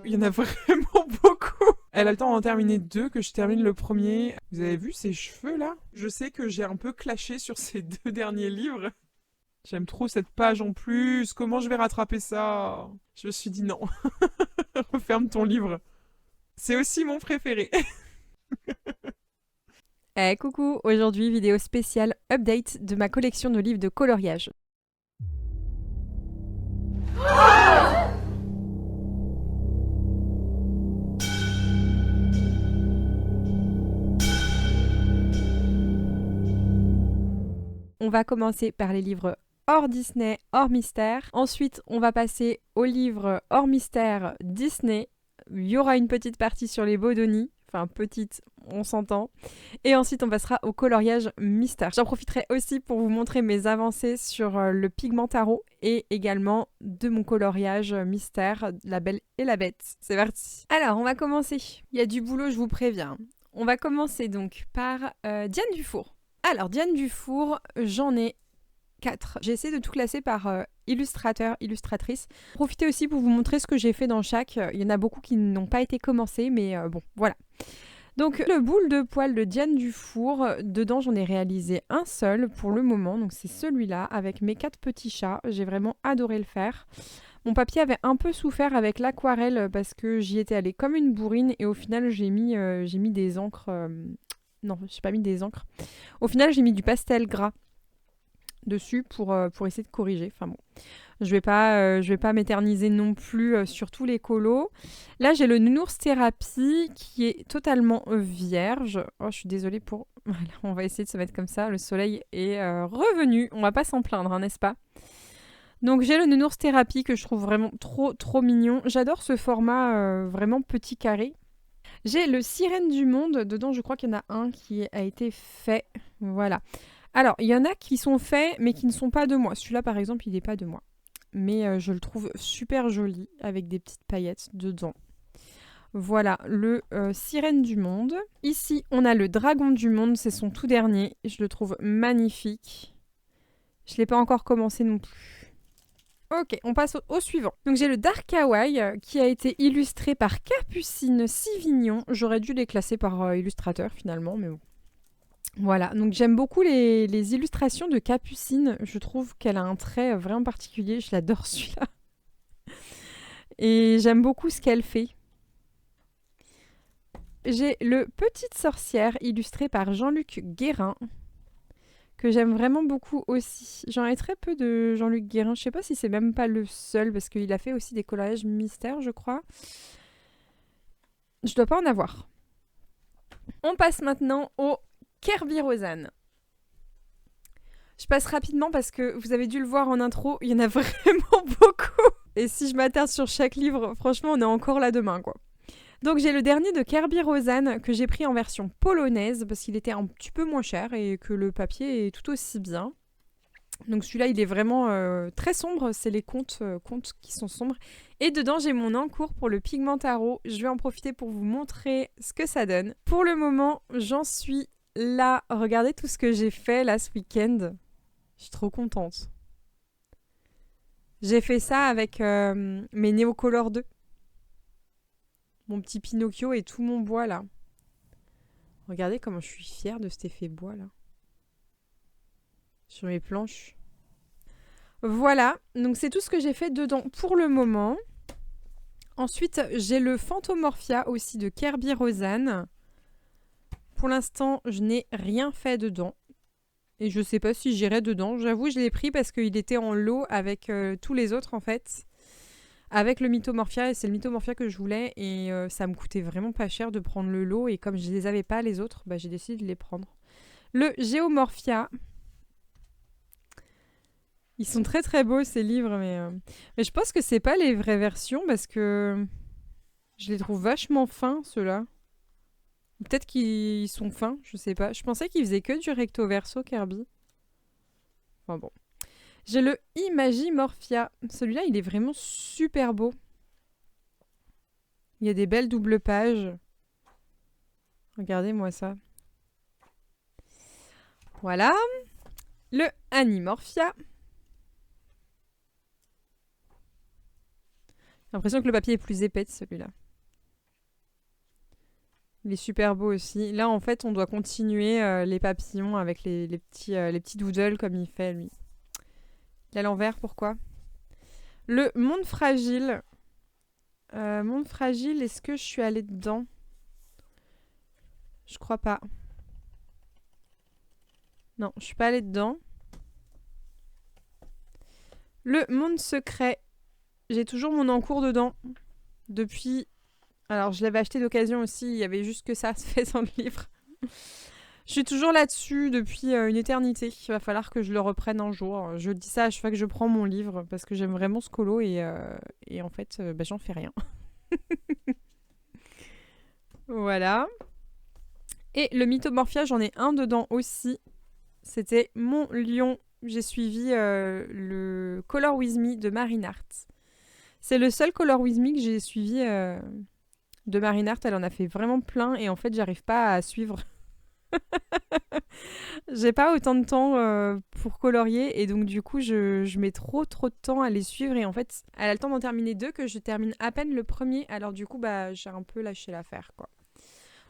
Il y en a vraiment beaucoup. Elle a le temps d'en terminer 2, que je termine le premier. Vous avez vu ces cheveux là? Je sais que j'ai un peu clashé sur ces 2 derniers livres. J'aime trop cette page en plus. Comment je vais rattraper ça? Je me suis dit non. Referme ton livre. C'est aussi mon préféré. Eh coucou, aujourd'hui vidéo spéciale update de ma collection de livres de coloriage. On va commencer par les livres hors Disney, hors mystère. Ensuite, on va passer aux livres hors mystère Disney. Il y aura une petite partie sur les Bodoni. Enfin, petite, on s'entend. Et ensuite, on passera au coloriage mystère. J'en profiterai aussi pour vous montrer mes avancées sur le pigment tarot et également de mon coloriage mystère, La Belle et la Bête. C'est parti. Alors, on va commencer. Il y a du boulot, je vous préviens. On va commencer donc par Diane Dufour. Alors, Diane Dufour, j'en ai 4. J'ai essayé de tout classer par illustrateur, illustratrice. Profitez aussi pour vous montrer ce que j'ai fait dans chaque. Il y en a beaucoup qui n'ont pas été commencés, mais bon, voilà. Donc, le boule de poil de Diane Dufour, dedans, j'en ai réalisé un seul pour le moment. Donc, c'est celui-là, avec mes 4 petits chats. J'ai vraiment adoré le faire. Mon papier avait un peu souffert avec l'aquarelle parce que j'y étais allée comme une bourrine et au final, j'ai mis des encres... Non, je n'ai pas mis des encres. Au final, j'ai mis du pastel gras dessus pour essayer de corriger. Enfin bon, je vais pas m'éterniser non plus sur tous les colos. Là, j'ai le Nounours Thérapie qui est totalement vierge. Oh, je suis désolée pour... Voilà, on va essayer de se mettre comme ça. Le soleil est revenu. On va pas s'en plaindre, hein, n'est-ce pas? Donc j'ai le Nounours Thérapie que je trouve vraiment trop mignon. J'adore ce format vraiment petit carré. J'ai le Sirène du Monde. Dedans, je crois qu'il y en a un qui a été fait. Voilà. Alors, il y en a qui sont faits, mais qui ne sont pas de moi. Celui-là, par exemple, il n'est pas de moi. Mais je le trouve super joli, avec des petites paillettes dedans. Voilà, le Sirène du Monde. Ici, on a le Dragon du Monde. C'est son tout dernier. Je le trouve magnifique. Je ne l'ai pas encore commencé non plus. Ok, on passe au suivant. Donc j'ai le Dark Hawaii qui a été illustré par Capucine Sivignon. J'aurais dû les classer par illustrateur finalement, mais bon. Voilà, donc j'aime beaucoup les illustrations de Capucine. Je trouve qu'elle a un trait vraiment particulier. Je l'adore celui-là. Et j'aime beaucoup ce qu'elle fait. J'ai le Petite Sorcière illustré par Jean-Luc Guérin, que j'aime vraiment beaucoup aussi. J'en ai très peu de Jean-Luc Guérin. Je sais pas si c'est même pas le seul, parce qu'il a fait aussi des coloriages mystères, je crois. Je dois pas en avoir. On passe maintenant au Kerby Rosanne. Je passe rapidement parce que vous avez dû le voir en intro, il y en a vraiment beaucoup. Et si je m'attarde sur chaque livre, franchement, on est encore là demain, quoi. Donc j'ai le dernier de Kerby Rosanne que j'ai pris en version polonaise parce qu'il était un petit peu moins cher et que le papier est tout aussi bien. Donc celui-là, il est vraiment très sombre. C'est les contes qui sont sombres. Et dedans, j'ai mon encours pour le pigment tarot. Je vais en profiter pour vous montrer ce que ça donne. Pour le moment, j'en suis là. Regardez tout ce que j'ai fait là ce week-end. Je suis trop contente. J'ai fait ça avec mes Néocolor 2. Mon petit Pinocchio et tout mon bois là. Regardez comment je suis fière de cet effet bois là. Sur mes planches. Voilà, donc c'est tout ce que j'ai fait dedans pour le moment. Ensuite, j'ai le Phantomorphia aussi de Kerby Rosanne. Pour l'instant, je n'ai rien fait dedans. Et je sais pas si j'irai dedans. J'avoue, je l'ai pris parce qu'il était en lot avec tous les autres en fait. Avec le Mythomorphia, et c'est le Mythomorphia que je voulais. Et ça me coûtait vraiment pas cher de prendre le lot. Et comme je les avais pas les autres, bah, j'ai décidé de les prendre. Le Géomorphia. Ils sont très très beaux ces livres, mais je pense que c'est pas les vraies versions parce que je les trouve vachement fins ceux-là. Peut-être qu'ils sont fins, je sais pas. Je pensais qu'ils faisaient que du recto verso Kerby. Enfin bon. J'ai le Imagimorphia. Celui-là, il est vraiment super beau. Il y a des belles doubles pages. Regardez-moi ça. Voilà. Le Animorphia. l'impression que le papier est plus épais de celui-là. Il est super beau aussi. Là, en fait, on doit continuer les papillons avec les petits doodles comme il fait, lui. Il a l'envers, pourquoi? Le monde fragile. Monde fragile, est-ce que je suis allée dedans? Je crois pas. Non, je suis pas allée dedans. Le monde secret. J'ai toujours mon encours dedans. Depuis... Alors, je l'avais acheté d'occasion aussi. Il y avait juste que ça fait dans le livre. Je suis toujours là-dessus depuis une éternité. Il va falloir que je le reprenne un jour. Je dis ça à chaque fois que je prends mon livre parce que j'aime vraiment ce colo et en fait, j'en fais rien. Voilà. Et le Mythomorphia, j'en ai un dedans aussi. C'était Mon Lion. J'ai suivi le Color With Me de Marine Art. C'est le seul Color With Me que j'ai suivi de Marine Art. Elle en a fait vraiment plein et en fait, j'arrive pas à suivre. J'ai pas autant de temps pour colorier et donc du coup je mets trop de temps à les suivre et en fait elle a le temps d'en terminer 2 que je termine à peine le premier, alors du coup bah j'ai un peu lâché l'affaire quoi.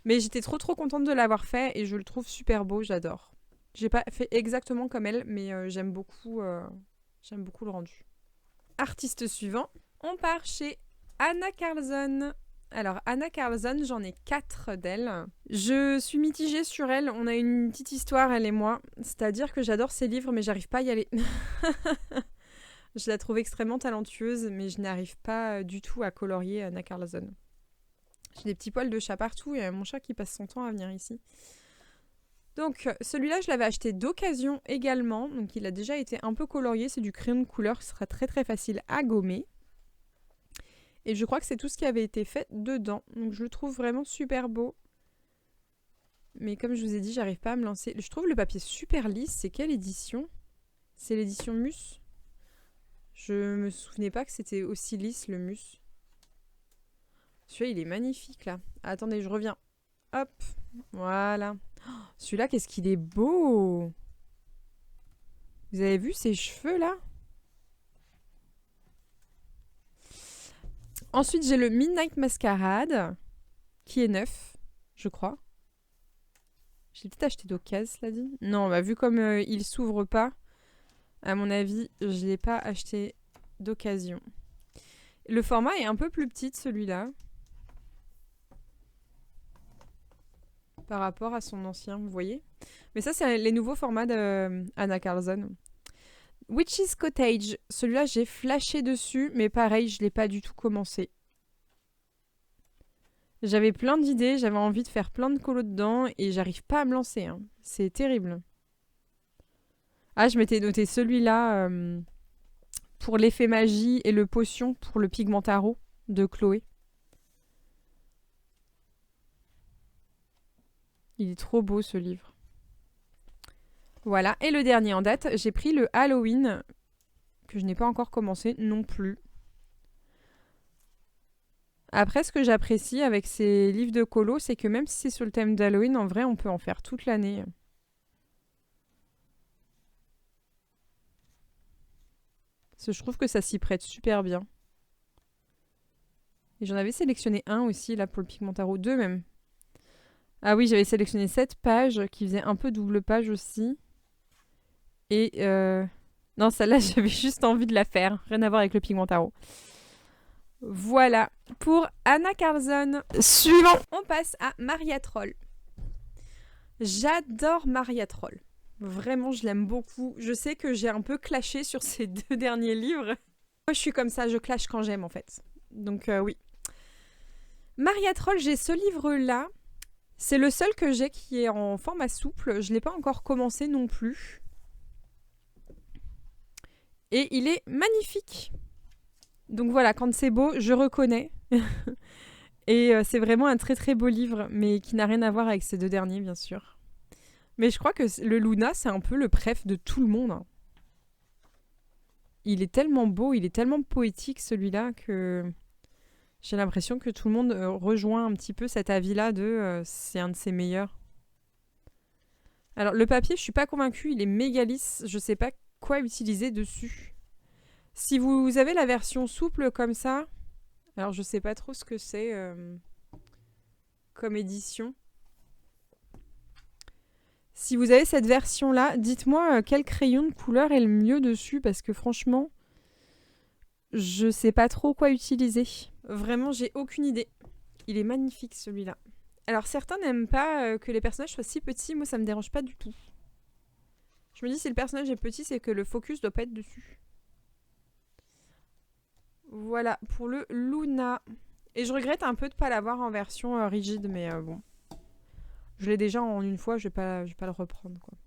Mais j'étais trop contente de l'avoir fait et je le trouve super beau, j'adore. J'ai pas fait exactement comme elle mais j'aime beaucoup le rendu. Artiste suivant, on part chez Anna Carlson. Alors, Anna Carlson, j'en ai 4 d'elle. Je suis mitigée sur elle. On a une petite histoire, elle et moi. C'est-à-dire que j'adore ses livres, mais j'arrive pas à y aller. Je la trouve extrêmement talentueuse, mais je n'arrive pas du tout à colorier Anna Carlson. J'ai des petits poils de chat partout et mon chat qui passe son temps à venir ici. Donc, celui-là, je l'avais acheté d'occasion également. Donc, il a déjà été un peu colorié. C'est du crayon de couleur qui sera très facile à gommer. Et je crois que c'est tout ce qui avait été fait dedans. Donc je le trouve vraiment super beau. Mais comme je vous ai dit, j'arrive pas à me lancer. Je trouve le papier super lisse. C'est quelle édition? C'est l'édition Mus. Je me souvenais pas que c'était aussi lisse le Mus. Celui-là, il est magnifique là. Attendez, je reviens. Hop, voilà. Oh, celui-là, qu'est-ce qu'il est beau! Vous avez vu ses cheveux là? Ensuite, j'ai le Midnight Masquerade, qui est neuf, je crois. J'ai peut-être acheté d'occasion, cela dit. Non, bah, vu comme il s'ouvre pas, à mon avis, je ne l'ai pas acheté d'occasion. Le format est un peu plus petit, celui-là. Par rapport à son ancien, vous voyez. Mais ça, c'est les nouveaux formats d'Anna Carlson. Witch's Cottage, celui-là j'ai flashé dessus, mais pareil, je l'ai pas du tout commencé. J'avais plein d'idées, j'avais envie de faire plein de colos dedans, et j'arrive pas à me lancer. Hein. C'est terrible. Ah, je m'étais noté celui-là pour l'effet magie et le potion pour le Pigmentaro de Chloé. Il est trop beau ce livre. Voilà, et le dernier en date, j'ai pris le Halloween, que je n'ai pas encore commencé non plus. Après, ce que j'apprécie avec ces livres de colo, c'est que même si c'est sur le thème d'Halloween, en vrai, on peut en faire toute l'année. Parce que je trouve que ça s'y prête super bien. Et j'en avais sélectionné un aussi, là, pour le Pigmentaro, 2 même. Ah oui, j'avais sélectionné 7 pages, qui faisaient un peu double page aussi. Et non, celle-là, j'avais juste envie de la faire. Rien à voir avec le Pigmentaro. Voilà pour Anna Carlson. Suivant, on passe à Maria Troll. J'adore Maria Troll. Vraiment, je l'aime beaucoup. Je sais que j'ai un peu clashé sur ces 2 derniers livres. Moi, je suis comme ça, je clash quand j'aime en fait. Donc oui. Maria Troll, j'ai ce livre-là. C'est le seul que j'ai qui est en format souple. Je ne l'ai pas encore commencé non plus. Et il est magnifique. Donc voilà, quand c'est beau, je reconnais. Et c'est vraiment un très beau livre, mais qui n'a rien à voir avec ces 2 derniers, bien sûr. Mais je crois que le Luna, c'est un peu le préf de tout le monde. Hein. Il est tellement beau, il est tellement poétique, celui-là, que j'ai l'impression que tout le monde rejoint un petit peu cet avis-là de c'est un de ses meilleurs. Alors, le papier, je suis pas convaincue, il est méga lisse. Je sais pas quoi utiliser dessus. Si vous avez la version souple comme ça, Alors, je sais pas trop ce que c'est comme édition. Si vous avez cette version-là, dites-moi quel crayon de couleur est le mieux dessus, parce que franchement, je sais pas trop quoi utiliser. Vraiment, j'ai aucune idée. Il est magnifique, celui-là. Alors, certains n'aiment pas que les personnages soient si petits. Moi, ça me dérange pas du tout. Je me dis, si le personnage est petit, c'est que le focus doit pas être dessus. Voilà, pour le Luna. Et je regrette un peu de pas l'avoir en version rigide, mais bon. Je l'ai déjà en une fois, je vais pas le reprendre, quoi.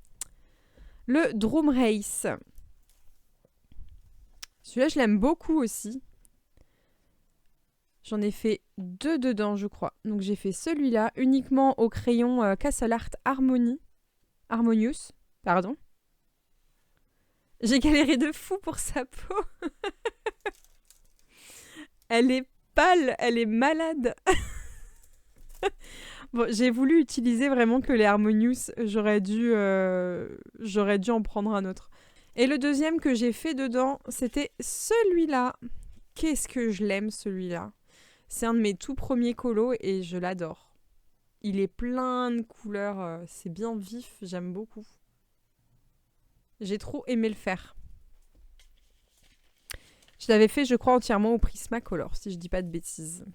Le Drum Race. Celui-là, je l'aime beaucoup aussi. J'en ai fait 2 dedans, je crois. Donc j'ai fait celui-là, uniquement au crayon Castle Art Harmonious. Pardon. J'ai galéré de fou pour sa peau. Elle est pâle, elle est malade. Bon, j'ai voulu utiliser vraiment que les Harmonious. J'aurais dû en prendre un autre. Et le deuxième que j'ai fait dedans, c'était celui-là. Qu'est-ce que je l'aime, celui-là. C'est un de mes tout premiers colos et je l'adore. Il est plein de couleurs, c'est bien vif, j'aime beaucoup. J'ai trop aimé le faire. Je l'avais fait, je crois, entièrement au Prismacolor, si je dis pas de bêtises.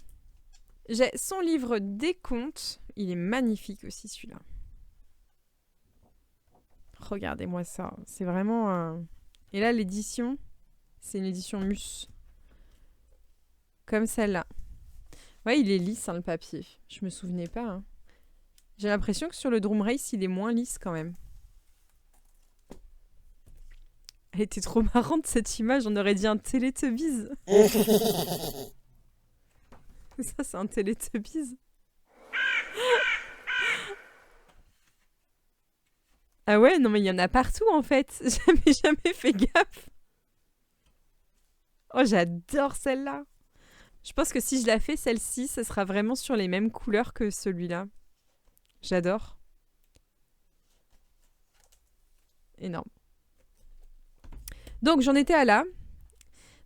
J'ai son livre des contes. Il est magnifique aussi, celui-là. Regardez-moi ça. C'est vraiment... Et là, l'édition, c'est une édition Mus. Comme celle-là. Ouais, il est lisse, hein, le papier. Je me souvenais pas. Hein. J'ai l'impression que sur le Drum Race, il est moins lisse quand même. Elle était trop marrante, cette image. On aurait dit un Teletubbies. Ça, c'est un Teletubbies. Ah ouais, non mais il y en a partout en fait. J'avais jamais fait gaffe. Oh, j'adore celle-là. Je pense que si je la fais, celle-ci, ça sera vraiment sur les mêmes couleurs que celui-là. J'adore. Énorme. Donc, j'en étais à là.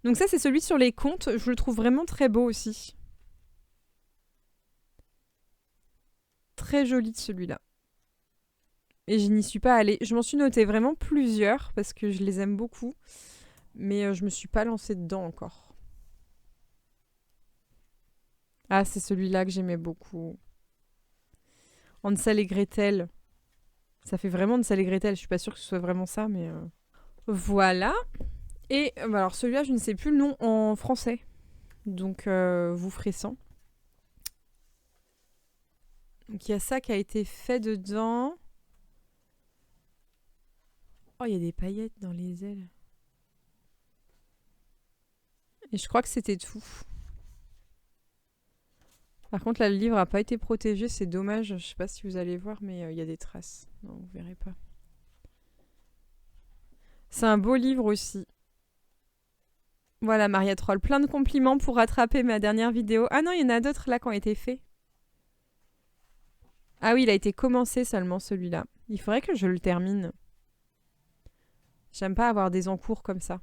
Donc ça, c'est celui sur les contes. Je le trouve vraiment très beau aussi. Très joli celui-là. Et je n'y suis pas allée. Je m'en suis noté vraiment plusieurs parce que je les aime beaucoup. Mais je me suis pas lancée dedans encore. Ah, c'est celui-là que j'aimais beaucoup. Hansel et Gretel. Ça fait vraiment Hansel et Gretel. Je suis pas sûre que ce soit vraiment ça, mais... Voilà. Et alors celui-là, je ne sais plus le nom en français. Donc, vous ferez sans. Donc, il y a ça qui a été fait dedans. Oh, il y a des paillettes dans les ailes. Et je crois que c'était tout. Par contre, là, le livre n'a pas été protégé. C'est dommage. Je ne sais pas si vous allez voir, mais il y a des traces. Non, vous ne verrez pas. C'est un beau livre aussi. Voilà, Maria Troll. Plein de compliments pour rattraper ma dernière vidéo. Ah non, il y en a d'autres là qui ont été faits. Ah oui, il a été commencé seulement celui-là. Il faudrait que je le termine. J'aime pas avoir des encours comme ça.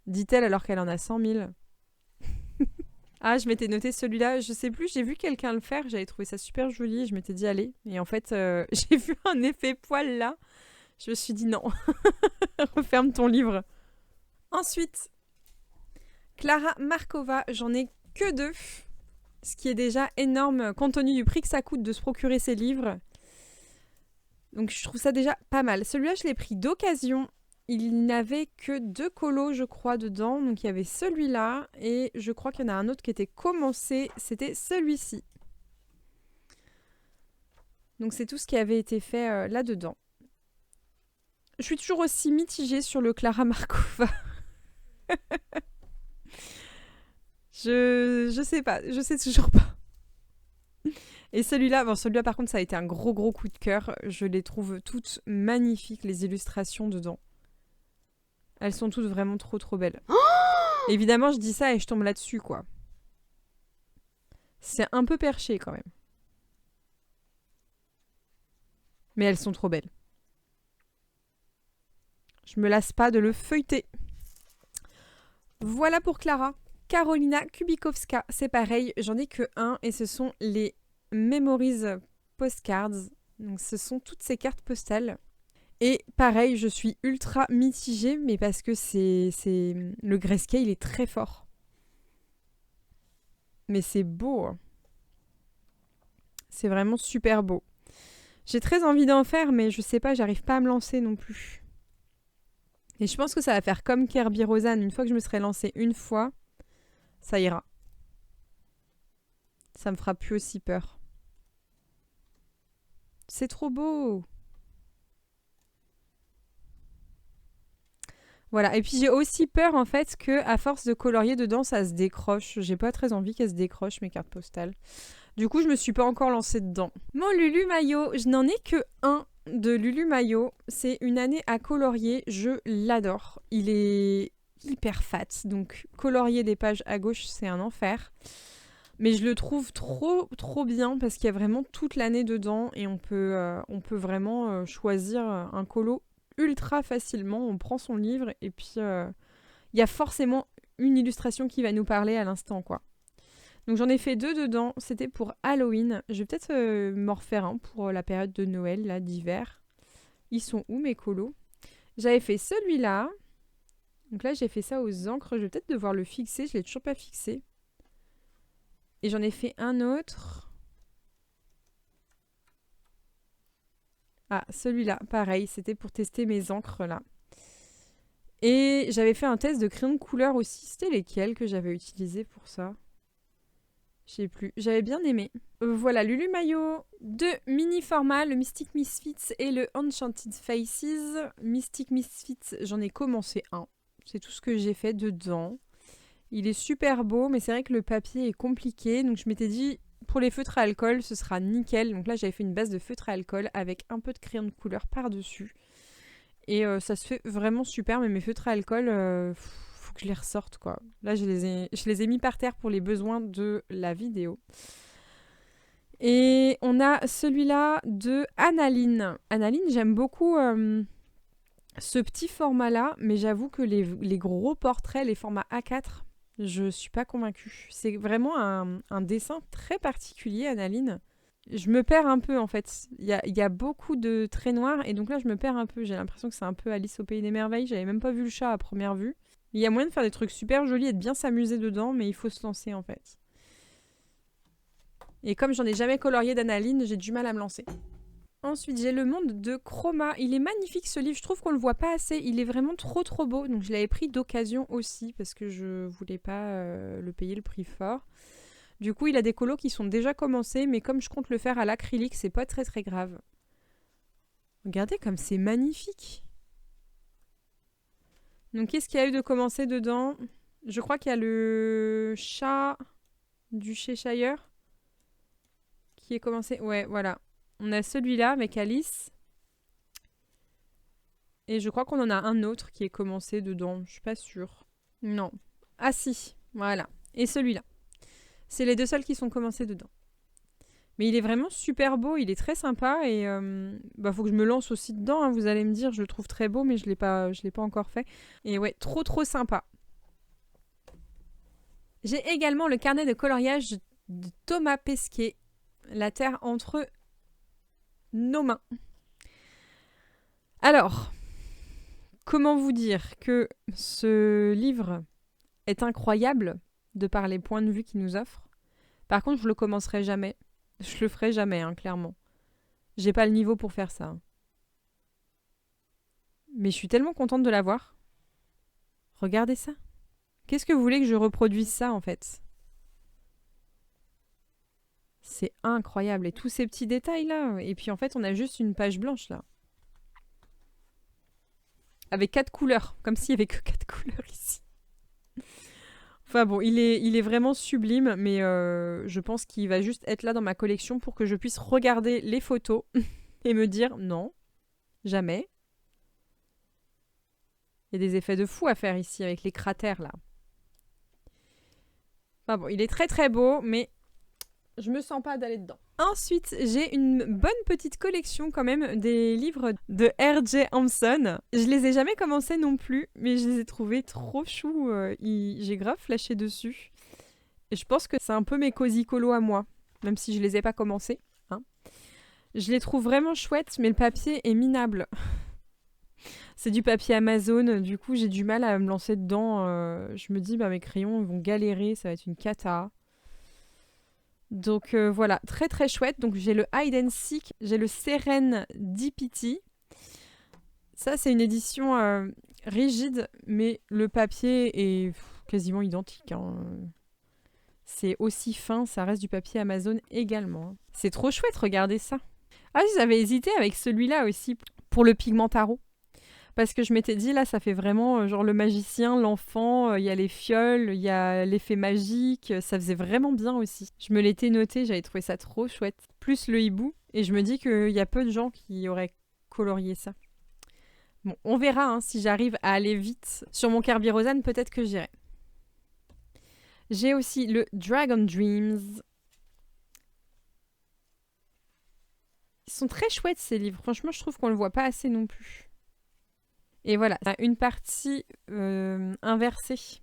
Dit-elle alors qu'elle en a 100 000. Ah, je m'étais noté celui-là. Je sais plus, j'ai vu quelqu'un le faire. J'avais trouvé ça super joli. Je m'étais dit, allez. Et en fait, j'ai vu un effet poil là. Je me suis dit, non. Referme ton livre. Ensuite, Klara Markova. J'en ai que 2. Ce qui est déjà énorme compte tenu du prix que ça coûte de se procurer ces livres. Donc je trouve ça déjà pas mal. Celui-là, je l'ai pris d'occasion. Il n'avait que 2 colos, je crois, dedans. Donc il y avait celui-là et je crois qu'il y en a un autre qui était commencé. C'était celui-ci. Donc c'est tout ce qui avait été fait là-dedans. Je suis toujours aussi mitigée sur le Klara Markova. Je sais pas, je sais toujours pas. Et celui-là, bon, celui-là par contre, ça a été un gros coup de cœur. Je les trouve toutes magnifiques, les illustrations dedans. Elles sont toutes vraiment trop belles. Évidemment, je dis ça et je tombe là-dessus, quoi. C'est un peu perché quand même. Mais elles sont trop belles. Je me lasse pas de le feuilleter. Voilà pour Klara. Karolina Kubikowska, c'est pareil, j'en ai que un et ce sont les Memories Postcards. Donc ce sont toutes ces cartes postales. Et pareil, je suis ultra mitigée, mais parce que le grayscale est très fort. Mais c'est beau. C'est vraiment super beau. J'ai très envie d'en faire, mais je sais pas, j'arrive pas à me lancer non plus. Et je pense que ça va faire comme Kirby Roseanne. Une fois que je me serai lancée une fois, ça ira. Ça me fera plus aussi peur. C'est trop beau! Voilà, et puis j'ai aussi peur en fait que à force de colorier dedans, ça se décroche. J'ai pas très envie qu'elles se décrochent mes cartes postales. Du coup, je me suis pas encore lancée dedans. Mon Lulu Maillot, je n'en ai que un de Lulu Maillot. C'est une année à colorier, je l'adore. Il est hyper fat, donc colorier des pages à gauche, c'est un enfer. Mais je le trouve trop bien parce qu'il y a vraiment toute l'année dedans et on peut vraiment choisir un colo ultra facilement. On prend son livre et puis il y a forcément une illustration qui va nous parler à l'instant, quoi. Donc j'en ai fait 2 dedans, c'était pour Halloween. Je vais peut-être m'en refaire un pour la période de Noël, là, d'hiver. Ils sont où mes colos? J'avais fait celui-là. Donc là j'ai fait ça aux encres, je vais peut-être devoir le fixer, je l'ai toujours pas fixé. Et j'en ai fait un autre. Ah, celui-là, pareil, c'était pour tester mes encres là. Et j'avais fait un test de crayon de couleur aussi. C'était lesquels que j'avais utilisés pour ça? Je sais plus. J'avais bien aimé. Voilà, Lulu Maillot, 2 mini formats, le Mystic Misfits et le Enchanted Faces. Mystic Misfits, j'en ai commencé un. C'est tout ce que j'ai fait dedans. Il est super beau, mais c'est vrai que le papier est compliqué. Donc je m'étais dit, pour les feutres à alcool, ce sera nickel. Donc là, j'avais fait une base de feutre à alcool avec un peu de crayon de couleur par-dessus. Et ça se fait vraiment super, mais mes feutres à alcool, faut que je les ressorte, quoi. Là, je les ai mis par terre pour les besoins de la vidéo. Et on a celui-là de Analine. Analine, j'aime beaucoup ce petit format-là, mais j'avoue que les gros portraits, les formats A4, je suis pas convaincue. C'est vraiment un dessin très particulier, Analine. Je me perds un peu en fait. Il y a beaucoup de traits noirs et donc là je me perds un peu. J'ai l'impression que c'est un peu Alice au Pays des Merveilles. J'avais même pas vu le chat à première vue. Il y a moyen de faire des trucs super jolis et de bien s'amuser dedans, mais il faut se lancer en fait. Et comme j'en ai jamais colorié d'Analine, j'ai du mal à me lancer. Ensuite, j'ai Le Monde de Chroma. Il est magnifique ce livre, je trouve qu'on le voit pas assez. Il est vraiment trop beau. Donc je l'avais pris d'occasion aussi parce que je voulais pas le payer le prix fort. Du coup, il a des colos qui sont déjà commencés, mais comme je compte le faire à l'acrylique, c'est pas très grave. Regardez comme c'est magnifique. Donc qu'est-ce qu'il y a eu de commencé dedans? Je crois qu'il y a le chat du Cheshire qui est commencé. Ouais, voilà. On a celui-là avec Alice. Et je crois qu'on en a un autre qui est commencé dedans. Je suis pas sûre. Non. Ah si, voilà. Et celui-là. C'est les 2 seuls qui sont commencés dedans. Mais il est vraiment super beau, il est très sympa et faut que je me lance aussi dedans, hein, vous allez me dire, je le trouve très beau mais je l'ai pas encore fait. Et ouais, trop sympa. J'ai également le carnet de coloriage de Thomas Pesquet, La Terre entre nos mains. Alors, comment vous dire que ce livre est incroyable de par les points de vue qu'il nous offre. Par contre, je le commencerai jamais. Je le ferai jamais, hein, clairement. J'ai pas le niveau pour faire ça. Mais je suis tellement contente de l'avoir. Regardez ça. Qu'est-ce que vous voulez que je reproduise ça, en fait? C'est incroyable. Et tous ces petits détails-là. Et puis, en fait, on a juste une page blanche, là. Avec 4 couleurs. Comme s'il y avait que 4 couleurs ici. Enfin bon, il est vraiment sublime, mais je pense qu'il va juste être là dans ma collection pour que je puisse regarder les photos et me dire non, jamais. Il y a des effets de fou à faire ici avec les cratères là. Enfin bon, il est très beau, mais je me sens pas d'aller dedans. Ensuite, j'ai une bonne petite collection quand même des livres de R.J. Hampson. Je les ai jamais commencés non plus, mais je les ai trouvés trop choux. J'ai grave flashé dessus. Et je pense que c'est un peu mes cosy colos à moi, même si je les ai pas commencés. Hein. Je les trouve vraiment chouettes, mais le papier est minable. C'est du papier Amazon, du coup j'ai du mal à me lancer dedans. Je me dis, bah, mes crayons ils vont galérer, ça va être une cata. Donc voilà, très très chouette. Donc j'ai le Hide and Seek, j'ai le Seren DPT. Ça c'est une édition rigide, mais le papier est quasiment identique. Hein. C'est aussi fin, ça reste du papier Amazon également. C'est trop chouette, regardez ça. Ah, j'avais hésité avec celui-là aussi pour le Pigmentaro. Parce que je m'étais dit, là, ça fait vraiment genre le magicien, l'enfant, il y a les fioles, il y a l'effet magique, ça faisait vraiment bien aussi. Je me l'étais noté, j'avais trouvé ça trop chouette. Plus le hibou, et je me dis qu'il y a peu de gens qui auraient colorié ça. Bon, on verra, hein, si j'arrive à aller vite sur mon Kerberosan, peut-être que j'irai. J'ai aussi le Dragon Dreams. Ils sont très chouettes ces livres, franchement je trouve qu'on le voit pas assez non plus. Et voilà, une partie inversée.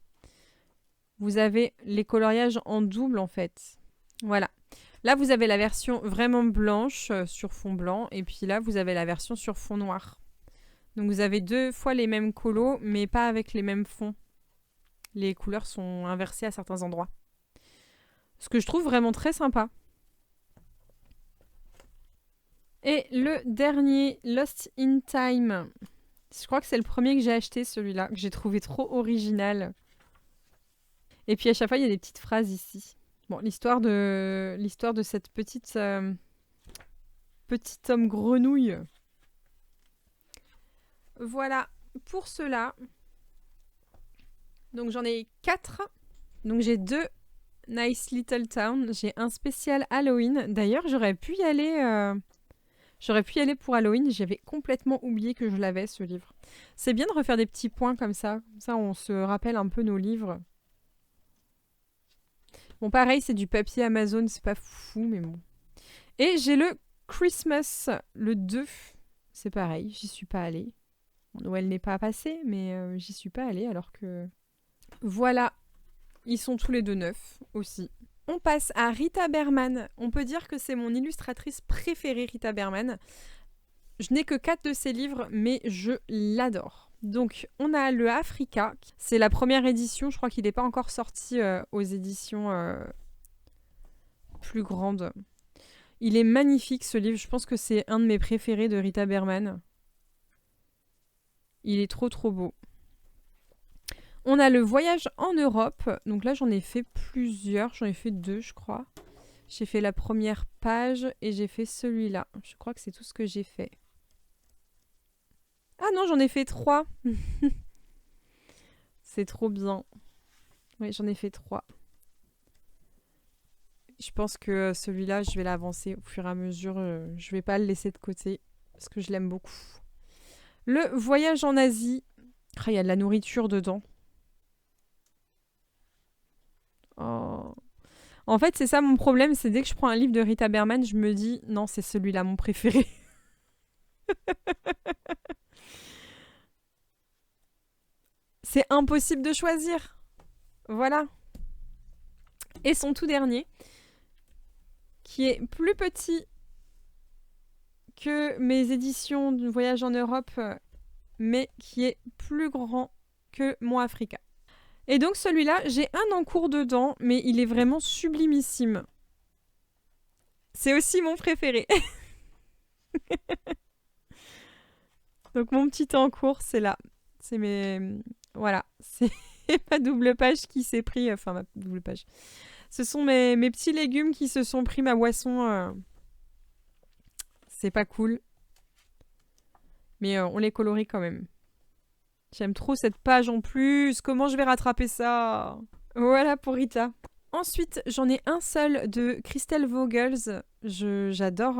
Vous avez les coloriages en double en fait. Voilà. Là, vous avez la version vraiment blanche sur fond blanc. Et puis là, vous avez la version sur fond noir. Donc vous avez 2 fois les mêmes colos, mais pas avec les mêmes fonds. Les couleurs sont inversées à certains endroits. Ce que je trouve vraiment très sympa. Et le dernier, Lost in Time. Je crois que c'est le premier que j'ai acheté, celui-là, que j'ai trouvé trop original. Et puis à chaque fois, il y a des petites phrases ici. Bon, l'histoire de cette petite petit homme grenouille. Voilà pour cela. Donc j'en ai 4. Donc j'ai 2 Nice Little Town. J'ai un spécial Halloween. D'ailleurs, j'aurais pu y aller... J'aurais pu y aller pour Halloween, j'avais complètement oublié que je l'avais ce livre. C'est bien de refaire des petits points comme ça on se rappelle un peu nos livres. Bon pareil, c'est du papier Amazon, c'est pas fou mais bon. Et j'ai le Christmas, le 2. C'est pareil, j'y suis pas allée. Noël n'est pas passé, mais j'y suis pas allée alors que... Voilà, ils sont tous les deux neufs aussi. On passe à Rita Berman. On peut dire que c'est mon illustratrice préférée, Rita Berman. Je n'ai que 4 de ses livres, mais je l'adore. Donc, on a le Africa. C'est la première édition. Je crois qu'il n'est pas encore sorti aux éditions plus grandes. Il est magnifique, ce livre. Je pense que c'est un de mes préférés de Rita Berman. Il est trop, trop beau. On a le voyage en Europe. Donc là, j'en ai fait plusieurs. J'en ai fait 2, je crois. J'ai fait la première page et j'ai fait celui-là. Je crois que c'est tout ce que j'ai fait. Ah non, j'en ai fait 3. C'est trop bien. Oui, j'en ai fait 3. Je pense que celui-là, je vais l'avancer au fur et à mesure. Je vais pas le laisser de côté parce que je l'aime beaucoup. Le voyage en Asie. Il y a de la nourriture dedans. Oh. En fait, c'est ça mon problème, c'est dès que je prends un livre de Rita Berman, je me dis non, c'est celui-là mon préféré. C'est impossible de choisir. Voilà. Et son tout dernier, qui est plus petit que mes éditions de Voyage en Europe, mais qui est plus grand que mon Africa. Et donc celui-là, j'ai un en cours dedans, mais il est vraiment sublimissime. C'est aussi mon préféré. Donc mon petit en cours, c'est là. C'est mes... Voilà, c'est ma double page qui s'est pris... Enfin, ma double page. Ce sont mes petits légumes qui se sont pris ma boisson. C'est pas cool. Mais on les colorie quand même. J'aime trop cette page en plus. Comment je vais rattraper ça? Voilà pour Rita. Ensuite, j'en ai un seul de Christelle Vogels. J'adore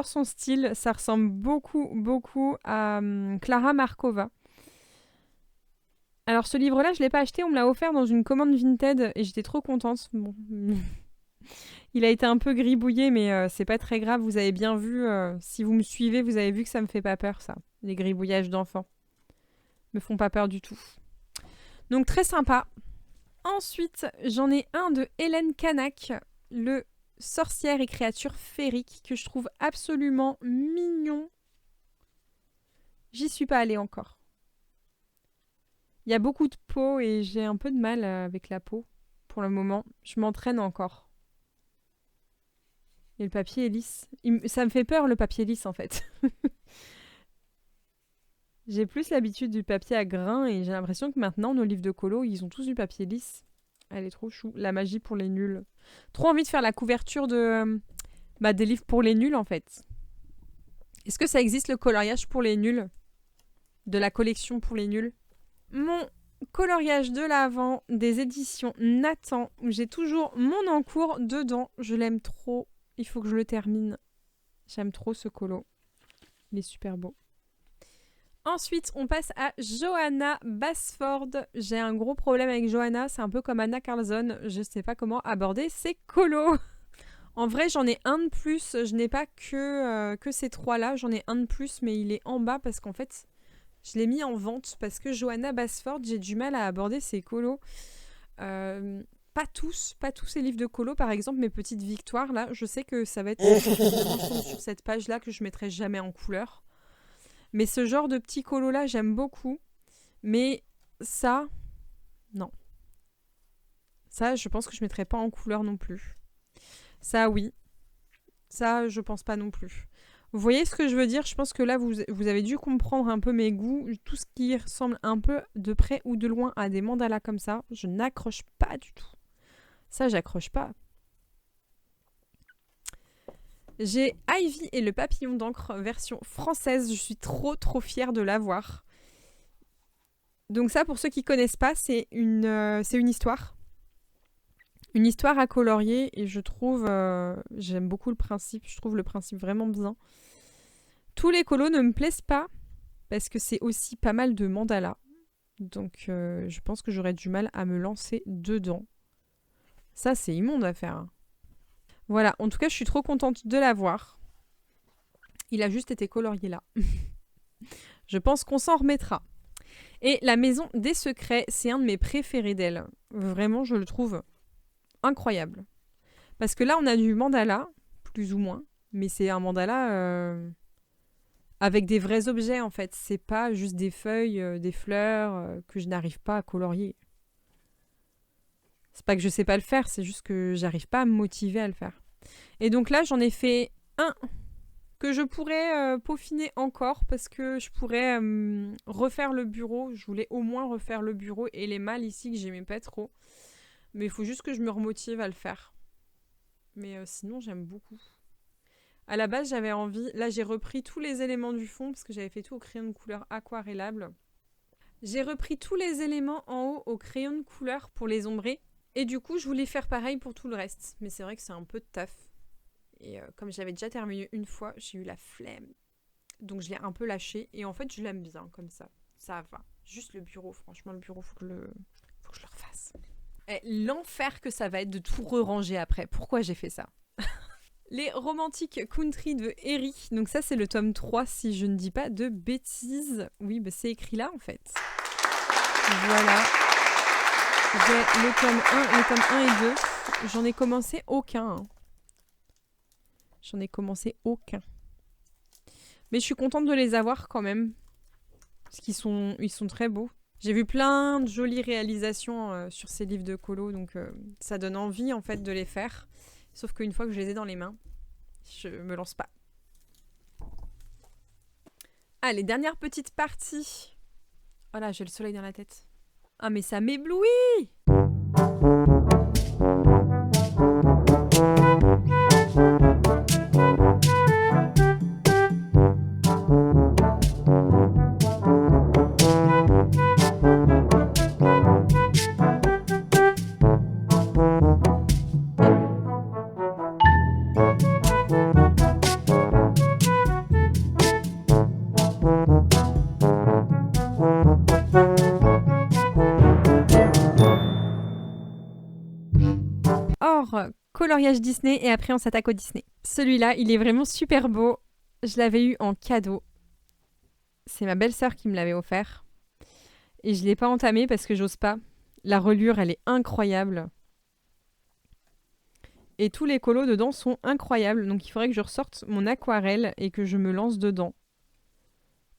son style. Ça ressemble beaucoup, beaucoup à Clara Markova. Alors ce livre-là, je ne l'ai pas acheté. On me l'a offert dans une commande Vinted et j'étais trop contente. Bon. Il a été un peu gribouillé, mais c'est pas très grave. Vous avez bien vu, si vous me suivez, vous avez vu que ça me fait pas peur, ça. Les gribouillages d'enfants me font pas peur du tout. Donc très sympa. Ensuite, j'en ai un de Hélène Canac, le Sorcières et créatures féeriques, que je trouve absolument mignon. J'y suis pas allée encore. Il y a beaucoup de peau et j'ai un peu de mal avec la peau pour le moment. Je m'entraîne encore. Et le papier est lisse. Ça me fait peur, le papier lisse, en fait. J'ai plus l'habitude du papier à grains et j'ai l'impression que maintenant, nos livres de colo, ils ont tous du papier lisse. Elle est trop chou. La magie pour les nuls. Trop envie de faire la couverture des livres pour les nuls, en fait. Est-ce que ça existe, le coloriage pour les nuls? De la collection pour les nuls? Mon coloriage de l'Avent des éditions Nathan, où j'ai toujours mon encours dedans. Je l'aime trop. Il faut que je le termine. J'aime trop ce colo. Il est super beau. Ensuite, on passe à Johanna Basford. J'ai un gros problème avec Johanna. C'est un peu comme Anna Carlson. Je sais pas comment aborder ces colos. En vrai, j'en ai un de plus. Je n'ai pas que ces trois-là. J'en ai un de plus, mais il est en bas parce qu'en fait, je l'ai mis en vente. Parce que Johanna Basford, j'ai du mal à aborder ces colos. Pas tous ces livres de colo. Par exemple, mes petites victoires, là, je sais que ça va être sur cette page-là que je mettrai jamais en couleur. Mais ce genre de petits colos-là, j'aime beaucoup. Mais ça, non. Ça, je pense que je ne mettrais pas en couleur non plus. Ça, oui. Ça, je pense pas non plus. Vous voyez ce que je veux dire? Je pense que là, vous avez dû comprendre un peu mes goûts. Tout ce qui ressemble un peu de près ou de loin à des mandalas comme ça, je n'accroche pas du tout. Ça, j'accroche pas. J'ai Ivy et le papillon d'encre version française. Je suis trop fière de l'avoir. Donc ça, pour ceux qui connaissent pas, c'est une histoire. Une histoire à colorier et je trouve... j'aime beaucoup le principe. Je trouve le principe vraiment bien. Tous les colos ne me plaisent pas parce que c'est aussi pas mal de mandalas. Donc je pense que j'aurais du mal à me lancer dedans. Ça, c'est immonde à faire. Voilà, en tout cas, je suis trop contente de l'avoir. Il a juste été colorié là. Je pense qu'on s'en remettra. Et La Maison des Secrets, c'est un de mes préférés d'elle. Vraiment, je le trouve incroyable. Parce que là, on a du mandala, plus ou moins. Mais c'est un mandala avec des vrais objets, en fait. C'est pas juste des feuilles, des fleurs que je n'arrive pas à colorier. C'est pas que je sais pas le faire, c'est juste que j'arrive pas à me motiver à le faire. Et donc là, j'en ai fait un que je pourrais peaufiner encore parce que je pourrais refaire le bureau. Je voulais au moins refaire le bureau et les malles ici que j'aimais pas trop. Mais il faut juste que je me remotive à le faire. Mais sinon, j'aime beaucoup. À la base, j'avais envie... Là, j'ai repris tous les éléments du fond parce que j'avais fait tout au crayon de couleur aquarellable. J'ai repris tous les éléments en haut au crayon de couleur pour les ombrer. Et du coup, je voulais faire pareil pour tout le reste. Mais c'est vrai que c'est un peu de taf. Et comme j'avais déjà terminé une fois, j'ai eu la flemme. Donc je l'ai un peu lâché. Et en fait, je l'aime bien comme ça. Ça va. Juste le bureau, franchement, le bureau, faut que je le refasse. Et l'enfer que ça va être de tout re-ranger après. Pourquoi j'ai fait ça? Les romantiques country de Eri. Donc ça, c'est le tome 3, si je ne dis pas de bêtises. Oui, bah, c'est écrit là, en fait. Voilà. J'ai le tome 1 et 2. J'en ai commencé aucun. Mais je suis contente de les avoir quand même. Parce qu'ils sont très beaux. J'ai vu plein de jolies réalisations sur ces livres de colo. Donc ça donne envie en fait de les faire. Sauf qu'une fois que je les ai dans les mains, je me lance pas. Allez, dernière petite partie. Voilà, j'ai le soleil dans la tête. Ah mais ça m'éblouit! coloriage Disney et après on s'attaque au Disney. Celui-là, il est vraiment super beau. Je l'avais eu en cadeau. C'est ma belle-sœur qui me l'avait offert. Et je ne l'ai pas entamé parce que j'ose pas. La reliure, elle est incroyable. Et tous les colos dedans sont incroyables. Donc il faudrait que je ressorte mon aquarelle et que je me lance dedans.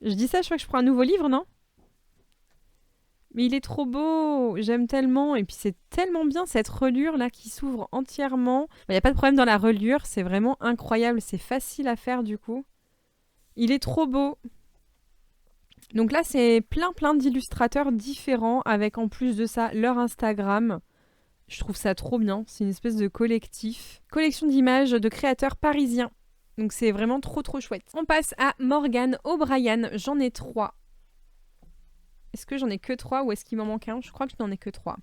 Je dis ça, je crois que je prends un nouveau livre, non? Mais il est trop beau, j'aime tellement. Et puis c'est tellement bien cette reliure là qui s'ouvre entièrement. Il n'y a pas de problème dans la reliure, c'est vraiment incroyable. C'est facile à faire du coup. Il est trop beau. Donc là c'est plein d'illustrateurs différents avec en plus de ça leur Instagram. Je trouve ça trop bien, c'est une espèce de collectif. Collection d'images de créateurs parisiens. Donc c'est vraiment trop chouette. On passe à Morgan O'Brien, j'en ai 3. Est-ce que j'en ai que 3 ou est-ce qu'il m'en manque un? Je crois que je n'en ai que 3.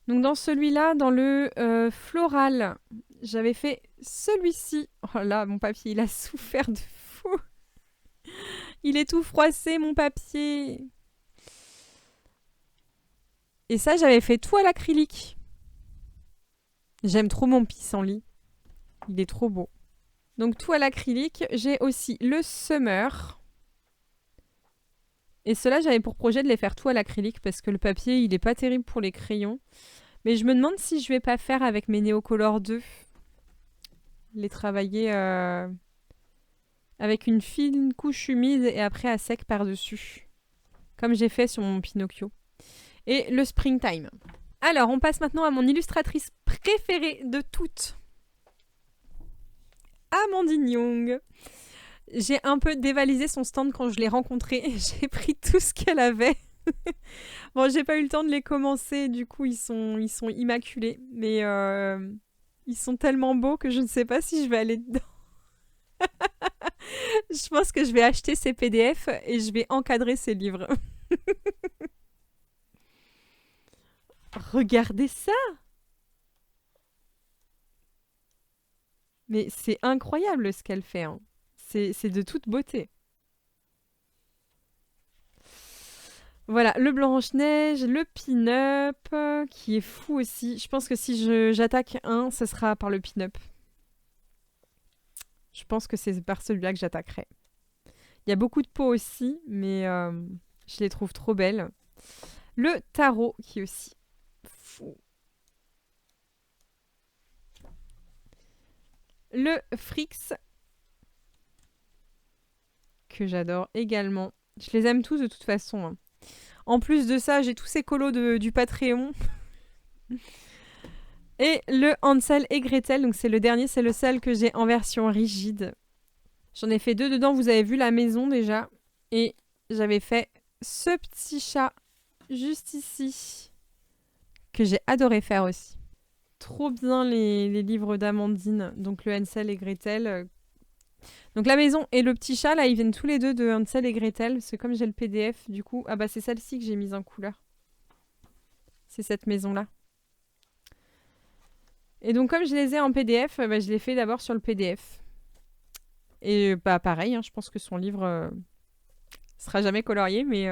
Donc dans celui-là, dans le floral, j'avais fait celui-ci. Oh là, mon papier, il a souffert de fou. Il est tout froissé, mon papier. Et ça, j'avais fait tout à l'acrylique. J'aime trop mon pissenlit. Il est trop beau. Donc tout à l'acrylique. J'ai aussi le Summer. Et ceux-là, j'avais pour projet de les faire tout à l'acrylique parce que le papier, il est pas terrible pour les crayons. Mais je me demande si je vais pas faire avec mes Neocolor 2. Les travailler avec une fine couche humide et après à sec par-dessus. Comme j'ai fait sur mon Pinocchio. Et le Springtime. Alors, on passe maintenant à mon illustratrice préférée de toutes. Amandine Young. J'ai un peu dévalisé son stand quand je l'ai rencontrée. J'ai pris tout ce qu'elle avait. Bon, j'ai pas eu le temps de les commencer. Du coup, ils sont immaculés. Mais ils sont tellement beaux que je ne sais pas si je vais aller dedans. Je pense que je vais acheter ces PDF et je vais encadrer ces livres. Regardez ça! Mais c'est incroyable ce qu'elle fait. Hein. C'est de toute beauté. Voilà, le Blanche-Neige, le Pin-Up, qui est fou aussi. Je pense que si j'attaque un, ce sera par le Pin-Up. Je pense que c'est par celui-là que j'attaquerai. Il y a beaucoup de peaux aussi, mais je les trouve trop belles. Le Tarot, qui est aussi fou. Le Frix, que j'adore également. Je les aime tous de toute façon. Hein. En plus de ça, j'ai tous ces colos du Patreon. Et le Hansel et Gretel, donc c'est le dernier, c'est le seul que j'ai en version rigide. J'en ai fait 2 dedans, vous avez vu la maison déjà. Et j'avais fait ce petit chat juste ici, que j'ai adoré faire aussi. Trop bien les livres d'Amandine, donc le Hansel et Gretel. Donc la maison et le petit chat, là, ils viennent tous les deux de Hansel et Gretel. C'est comme j'ai le PDF, du coup... Ah bah c'est celle-ci que j'ai mise en couleur. C'est cette maison-là. Et donc comme je les ai en PDF, bah, je les fais d'abord sur le PDF. Et bah pareil, hein, je pense que son livre sera jamais colorié, mais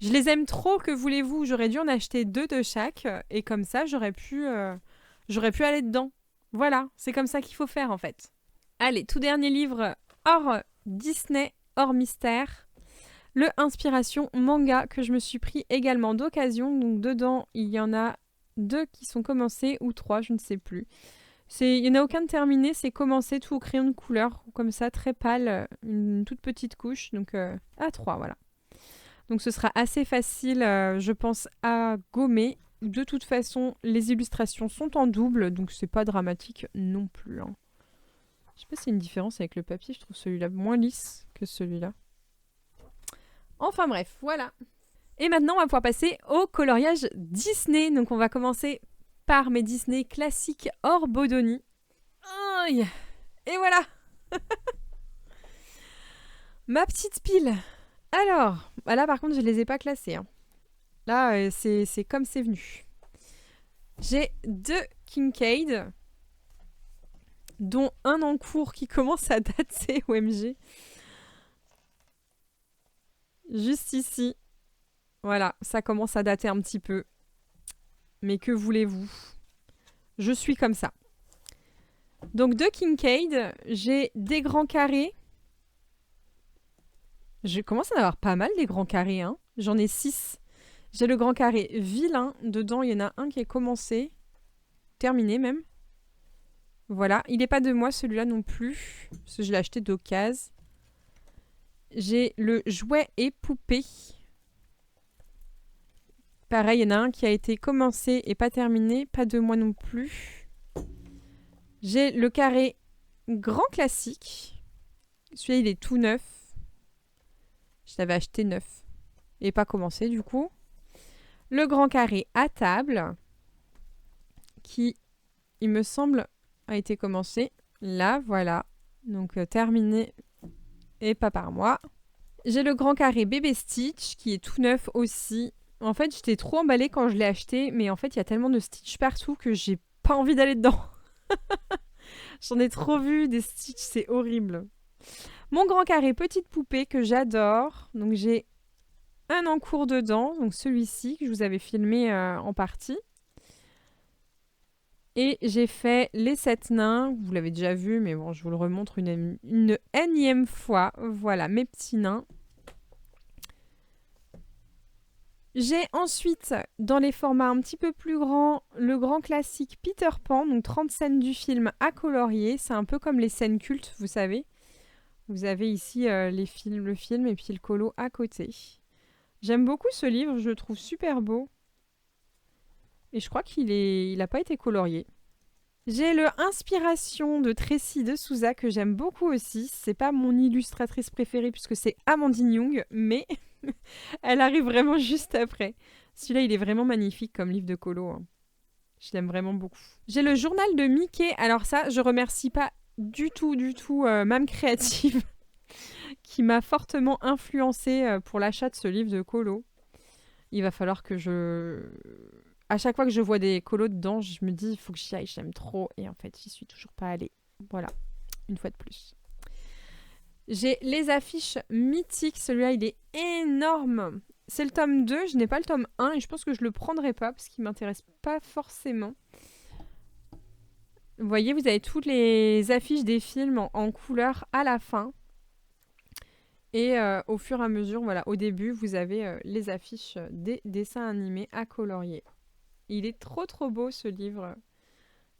je les aime trop, que voulez-vous? J'aurais dû en acheter 2 de chaque, et comme ça, j'aurais pu aller dedans. Voilà, c'est comme ça qu'il faut faire en fait. Allez, tout dernier livre hors Disney, hors mystère. Le Inspiration Manga que je me suis pris également d'occasion. Donc dedans, il y en a 2 qui sont commencés ou 3, je ne sais plus. Il n'y en a aucun de terminé, c'est commencé tout au crayon de couleur, comme ça, très pâle, une toute petite couche. Donc à 3, voilà. Donc ce sera assez facile, je pense, à gommer. De toute façon, les illustrations sont en double, donc c'est pas dramatique non plus. Hein. Je sais pas s'il y a une différence avec le papier, je trouve celui-là moins lisse que celui-là. Enfin bref, voilà. Et maintenant, on va pouvoir passer au coloriage Disney. Donc on va commencer par mes Disney classiques hors Bodoni. Aïe. Et voilà. Ma petite pile. Alors, bah là par contre, je les ai pas classés. Hein. Là, c'est comme c'est venu. J'ai 2 Kincaid, dont un en cours qui commence à dater, OMG. Juste ici. Voilà, ça commence à dater un petit peu. Mais que voulez-vous? Je suis comme ça. Donc de Kincaid, j'ai des grands carrés. Je commence à en avoir pas mal des grands carrés, hein. J'en ai 6. J'ai le grand carré vilain. Dedans, il y en a un qui est commencé. Terminé même. Voilà. Il n'est pas de moi celui-là non plus. Parce que je l'ai acheté d'occasion. J'ai le jouet et poupée. Pareil, il y en a un qui a été commencé et pas terminé. Pas de moi non plus. J'ai le carré grand classique. Celui-là, il est tout neuf. Je l'avais acheté neuf. Et pas commencé du coup. Le grand carré à table. Qui, il me semble, a été commencé. Là, voilà. Donc terminé et pas par moi. J'ai le grand carré bébé Stitch qui est tout neuf aussi. En fait, j'étais trop emballée quand je l'ai acheté. Mais en fait, il y a tellement de Stitch partout que j'ai pas envie d'aller dedans. J'en ai trop vu des Stitch, c'est horrible. Mon grand carré petite poupée que j'adore. Donc j'ai un en cours dedans. Donc celui-ci que je vous avais filmé en partie. Et j'ai fait les 7 nains. Vous l'avez déjà vu, mais bon, je vous le remontre une énième fois. Voilà, mes petits nains. J'ai ensuite, dans les formats un petit peu plus grands, le grand classique Peter Pan. Donc 30 scènes du film à colorier. C'est un peu comme les scènes cultes, vous savez. Vous avez ici le film et puis le colo à côté. J'aime beaucoup ce livre, je le trouve super beau. Et je crois il n'a pas été colorié. J'ai le Inspiration de Tracy de Souza que j'aime beaucoup aussi. C'est pas mon illustratrice préférée puisque c'est Amandine Young, mais elle arrive vraiment juste après. Celui-là, il est vraiment magnifique comme livre de colo. Hein. Je l'aime vraiment beaucoup. J'ai le journal de Mickey. Alors ça, je remercie pas du tout, Mam Créative qui m'a fortement influencée pour l'achat de ce livre de colo. Il va falloir que à chaque fois que je vois des colos dedans, je me dis, il faut que j'y aille, j'aime trop. Et en fait, j'y suis toujours pas allée. Voilà, une fois de plus. J'ai les affiches mythiques. Celui-là, il est énorme. C'est le tome 2, je n'ai pas le tome 1 et je pense que je le prendrai pas parce qu'il m'intéresse pas forcément. Vous voyez, vous avez toutes les affiches des films en couleur à la fin. Et au fur et à mesure, voilà, au début, vous avez les affiches des dessins animés à colorier. Il est trop beau ce livre,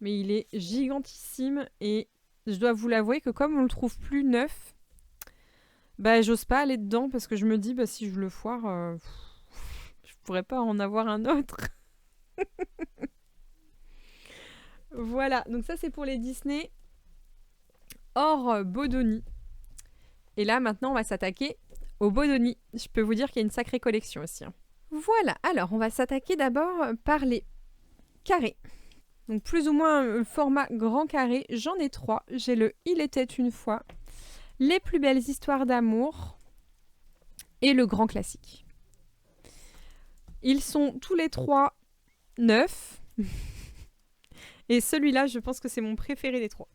mais il est gigantissime et je dois vous l'avouer que comme on le trouve plus neuf, bah j'ose pas aller dedans parce que je me dis bah si je le foire, je pourrais pas en avoir un autre. Voilà, donc ça c'est pour les Disney hors Bodoni. Et là maintenant on va s'attaquer au Bodoni. Je peux vous dire qu'il y a une sacrée collection aussi. Hein. Voilà, alors on va s'attaquer d'abord par les carrés. Donc plus ou moins format grand carré, j'en ai 3. J'ai le Il était une fois, Les plus belles histoires d'amour et le grand classique. Ils sont tous les 3 neufs. Et celui-là, je pense que c'est mon préféré des 3.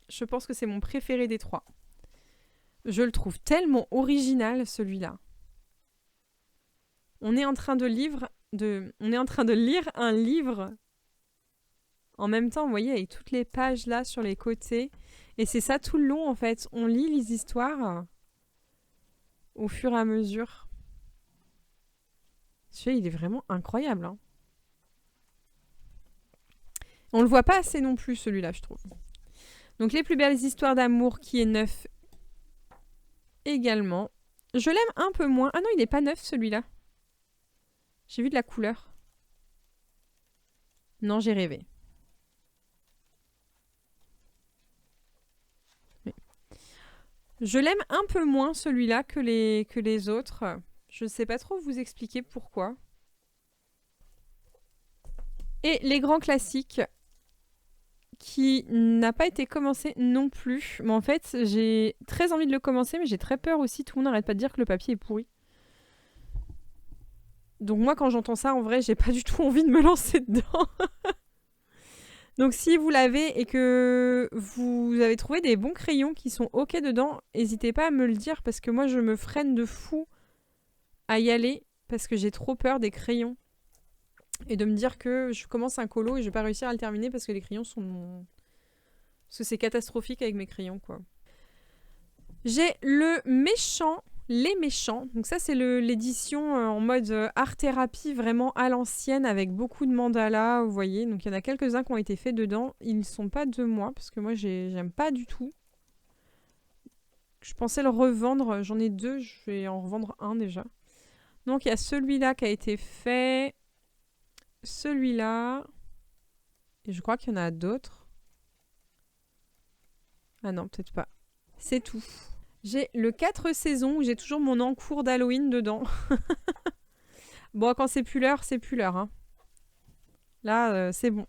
Je pense que c'est mon préféré des 3. Je le trouve tellement original, celui-là. On est en train de lire un livre en même temps, vous voyez, avec toutes les pages là sur les côtés. Et c'est ça tout le long, en fait. On lit les histoires au fur et à mesure. Celui-là, il est vraiment incroyable. Hein. On le voit pas assez non plus, celui-là, je trouve. Donc, Les plus belles histoires d'amour qui est neuf également. Je l'aime un peu moins. Ah non, il n'est pas neuf, celui-là. J'ai vu de la couleur. Non, j'ai rêvé. Oui. Je l'aime un peu moins, celui-là, que les autres. Je ne sais pas trop vous expliquer pourquoi. Et les grands classiques, qui n'a pas été commencé non plus. Mais en fait, j'ai très envie de le commencer, mais j'ai très peur aussi. Tout le monde n'arrête pas de dire que le papier est pourri. Donc moi, quand j'entends ça, en vrai, j'ai pas du tout envie de me lancer dedans. Donc si vous l'avez et que vous avez trouvé des bons crayons qui sont ok dedans, n'hésitez pas à me le dire parce que moi, je me freine de fou à y aller parce que j'ai trop peur des crayons. Et de me dire que je commence un colo et je vais pas réussir à le terminer parce que les crayons sont Parce que c'est catastrophique avec mes crayons, quoi. J'ai le méchant, les méchants. Donc ça, c'est l'édition en mode art-thérapie, vraiment à l'ancienne, avec beaucoup de mandalas, vous voyez. Donc il y en a quelques-uns qui ont été faits dedans. Ils ne sont pas de moi, parce que moi, j'aime pas du tout. Je pensais le revendre. J'en ai 2, je vais en revendre un déjà. Donc il y a celui-là qui a été fait. Celui-là. Et je crois qu'il y en a d'autres. Ah non, peut-être pas. C'est tout. J'ai le 4 saisons où j'ai toujours mon encours d'Halloween dedans. Bon, quand c'est plus l'heure, c'est plus l'heure. Hein. Là, c'est bon.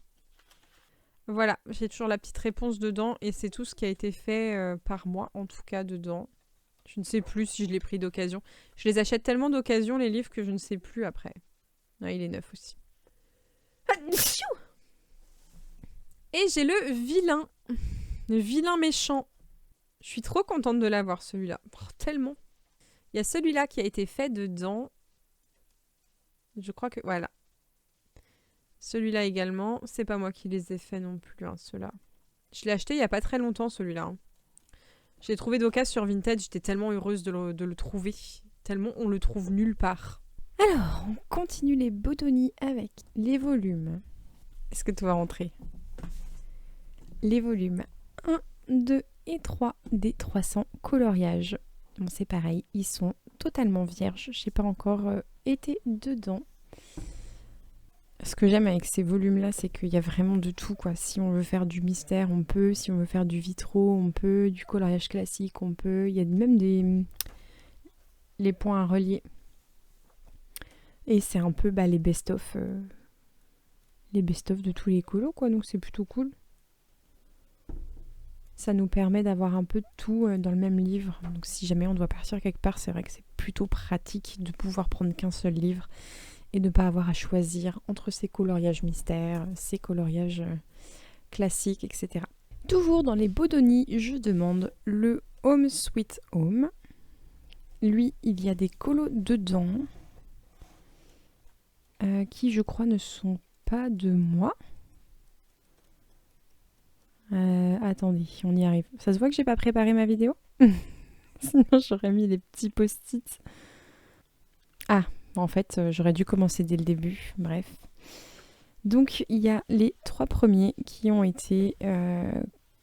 Voilà, j'ai toujours la petite réponse dedans et c'est tout ce qui a été fait par moi, en tout cas, dedans. Je ne sais plus si je l'ai pris d'occasion. Je les achète tellement d'occasion, les livres, que je ne sais plus après. Ah, il est neuf aussi. Et j'ai le vilain. Le vilain méchant. Je suis trop contente de l'avoir, celui-là. Oh, tellement. Il y a celui-là qui a été fait dedans. Je crois que... Voilà. Celui-là également. C'est pas moi qui les ai faits non plus, hein, ceux-là. Je l'ai acheté il y a pas très longtemps, celui-là. Hein. Je l'ai trouvé d'occasion sur Vinted. J'étais tellement heureuse de le trouver. Tellement on le trouve nulle part. Alors, on continue les Bodoni avec les volumes. Est-ce que tout va rentrer? Les volumes 1, 2 et 3 des 300 coloriages. Bon, c'est pareil, ils sont totalement vierges. Je n'ai pas encore été dedans. Ce que j'aime avec ces volumes-là, c'est qu'il y a vraiment de tout, quoi. Si on veut faire du mystère, on peut. Si on veut faire du vitraux, on peut. Du coloriage classique, on peut. Il y a même les points à relier. Et c'est un peu les best-of de tous les colos, quoi. Donc c'est plutôt cool. Ça nous permet d'avoir un peu de tout dans le même livre. Donc si jamais on doit partir quelque part, c'est vrai que c'est plutôt pratique de pouvoir prendre qu'un seul livre et de ne pas avoir à choisir entre ces coloriages mystères, ces coloriages classiques, etc. Toujours dans les Bodoni, je demande le Home Sweet Home. Lui, il y a des colos dedans qui, je crois, ne sont pas de moi. Attendez, on y arrive. Ça se voit que j'ai pas préparé ma vidéo? Sinon j'aurais mis les petits post-it. Ah, en fait, j'aurais dû commencer dès le début. Bref. Donc il y a les 3 premiers qui ont été...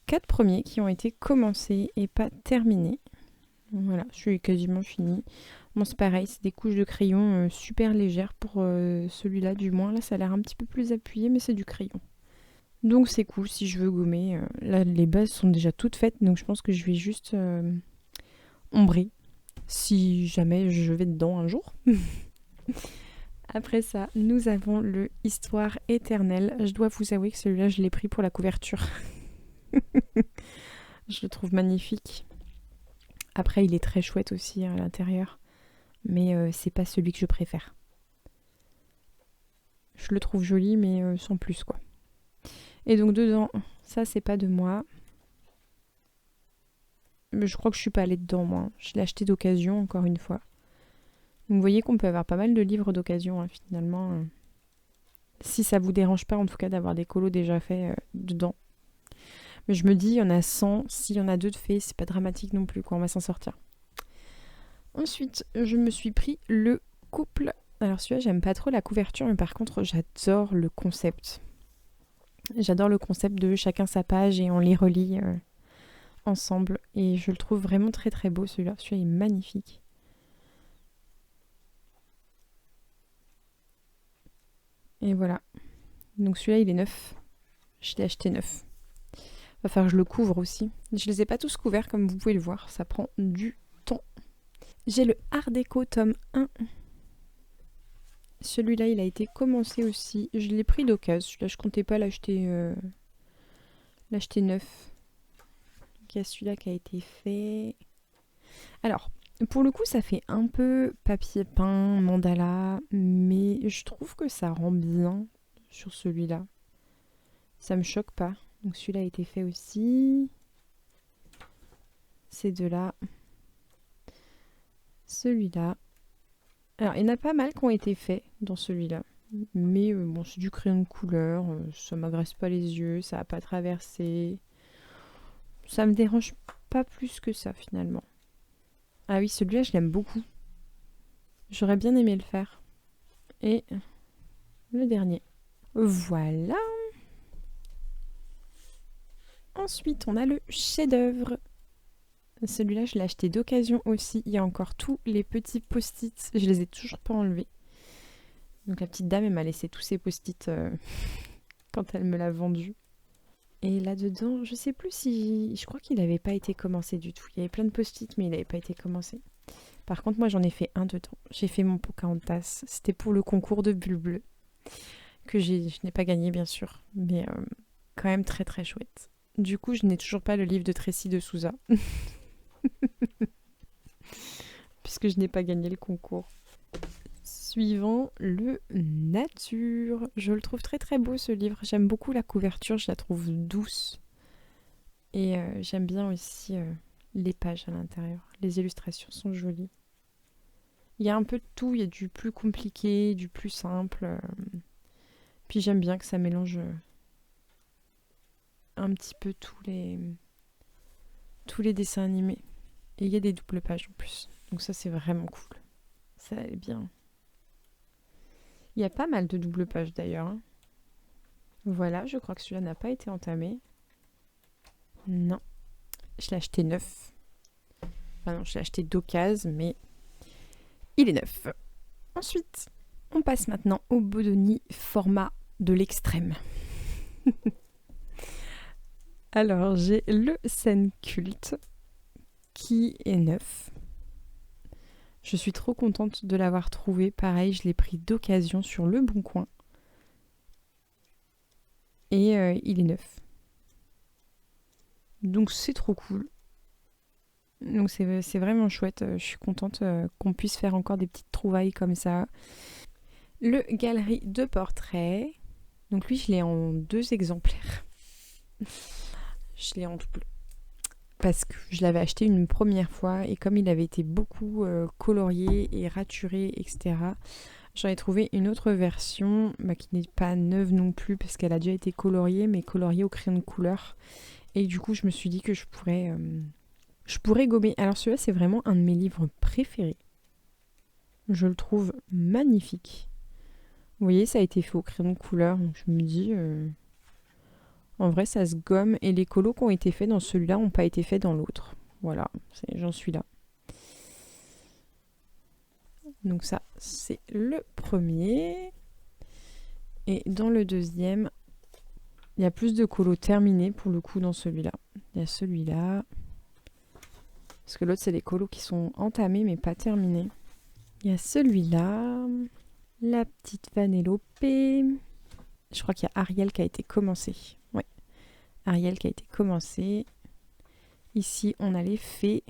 4 premiers qui ont été commencés et pas terminés. Voilà, je suis quasiment finie. Bon, c'est pareil, c'est des couches de crayon super légères pour celui-là du moins. Là, ça a l'air un petit peu plus appuyé, mais c'est du crayon. Donc c'est cool si je veux gommer. Là, les bases sont déjà toutes faites, donc je pense que je vais juste ombrer si jamais je vais dedans un jour. Après ça, nous avons le Histoire éternelle. Je dois vous avouer que celui-là, je l'ai pris pour la couverture. Je le trouve magnifique. Après, il est très chouette aussi à l'intérieur, mais c'est pas celui que je préfère. Je le trouve joli, mais sans plus, quoi. Et donc dedans, ça c'est pas de moi. Mais je crois que je suis pas allée dedans moi. Je l'ai acheté d'occasion encore une fois. Donc vous voyez qu'on peut avoir pas mal de livres d'occasion finalement. Si ça vous dérange pas en tout cas d'avoir des colos déjà faits dedans. Mais je me dis, il y en a 100, s'il y en a 2 de faits, c'est pas dramatique non plus, quoi, on va s'en sortir. Ensuite, je me suis pris le couple. Alors celui-là, j'aime pas trop la couverture, mais par contre, j'adore le concept. J'adore le concept de chacun sa page et on les relit ensemble. Et je le trouve vraiment très très beau celui-là. Celui-là est magnifique. Et voilà. Donc celui-là il est neuf. Je l'ai acheté neuf. Va falloir que je le couvre aussi. Je les ai pas tous couverts comme vous pouvez le voir. Ça prend du temps. J'ai le Art Déco tome 1. Celui-là, il a été commencé aussi. Je l'ai pris d'occasion. Celui-là, je comptais pas l'acheter neuf. Donc, il y a celui-là qui a été fait. Alors, pour le coup, ça fait un peu papier peint, mandala, mais je trouve que ça rend bien sur celui-là. Ça me choque pas. Donc celui-là a été fait aussi. Ces deux-là. Celui-là. Alors, il y en a pas mal qui ont été faits dans celui-là. Mais bon, c'est du crayon de couleur. Ça m'agresse pas les yeux. Ça n'a pas traversé. ça me dérange pas plus que ça finalement. Ah oui, celui-là, je l'aime beaucoup. J'aurais bien aimé le faire. Et le dernier. Voilà. Ensuite, on a le chef-d'œuvre. Celui-là, je l'ai acheté d'occasion aussi. Il y a encore tous les petits post-it. Je les ai toujours pas enlevés. Donc la petite dame, elle m'a laissé tous ces post-it quand elle me l'a vendu. Et là-dedans, je sais plus si... Je crois qu'il n'avait pas été commencé du tout. Il y avait plein de post-it, mais il n'avait pas été commencé. Par contre, moi, j'en ai fait un dedans. J'ai fait mon Pocahontas. C'était pour le concours de Bulle Bleue. Que je n'ai pas gagné, bien sûr. Mais quand même très, très chouette. Du coup, je n'ai toujours pas le livre de Tracy de Souza. Puisque je n'ai pas gagné le concours. Suivant, le Nature. Je le trouve très très beau ce livre. J'aime beaucoup la couverture, je la trouve douce. Et j'aime bien aussi les pages à l'intérieur. Les illustrations sont jolies. Il y a un peu de tout, il y a du plus compliqué, du plus simple. Puis j'aime bien que ça mélange un petit peu tous les dessins animés. Et il y a des doubles pages en plus. Donc ça c'est vraiment cool. Ça est bien. Il y a pas mal de doubles pages d'ailleurs. Hein. Voilà, je crois que celui-là n'a pas été entamé. Non. Je l'ai acheté neuf. Enfin non, je l'ai acheté d'occasion, mais il est neuf. Ensuite, on passe maintenant au Bodoni format de l'extrême. Alors, j'ai le Scène Culte qui est neuf. Je suis trop contente de l'avoir trouvé. Pareil, je l'ai pris d'occasion sur Le Bon Coin. Et il est neuf. Donc c'est trop cool. Donc c'est vraiment chouette. Je suis contente qu'on puisse faire encore des petites trouvailles comme ça. Le Galerie de portraits. Donc lui, je l'ai en 2 exemplaires. Je l'ai en double. Parce que je l'avais acheté une première fois et comme il avait été beaucoup colorié et raturé, etc., j'en ai trouvé une autre version qui n'est pas neuve non plus parce qu'elle a déjà été coloriée, mais coloriée au crayon de couleur. Et du coup, je me suis dit que je pourrais gommer. Alors celui-là, c'est vraiment un de mes livres préférés. Je le trouve magnifique. Vous voyez, ça a été fait au crayon de couleur, donc je me dis... En vrai, ça se gomme et les colos qui ont été faits dans celui-là n'ont pas été faits dans l'autre. Voilà, j'en suis là. Donc ça, c'est le premier. Et dans le deuxième, il y a plus de colos terminés pour le coup dans celui-là. Il y a celui-là. Parce que l'autre, c'est des colos qui sont entamés mais pas terminés. Il y a celui-là. La petite Vanellope. Je crois qu'il y a Ariel qui a été commencé. Ouais. Ariel qui a été commencé. Ici, on a les fées.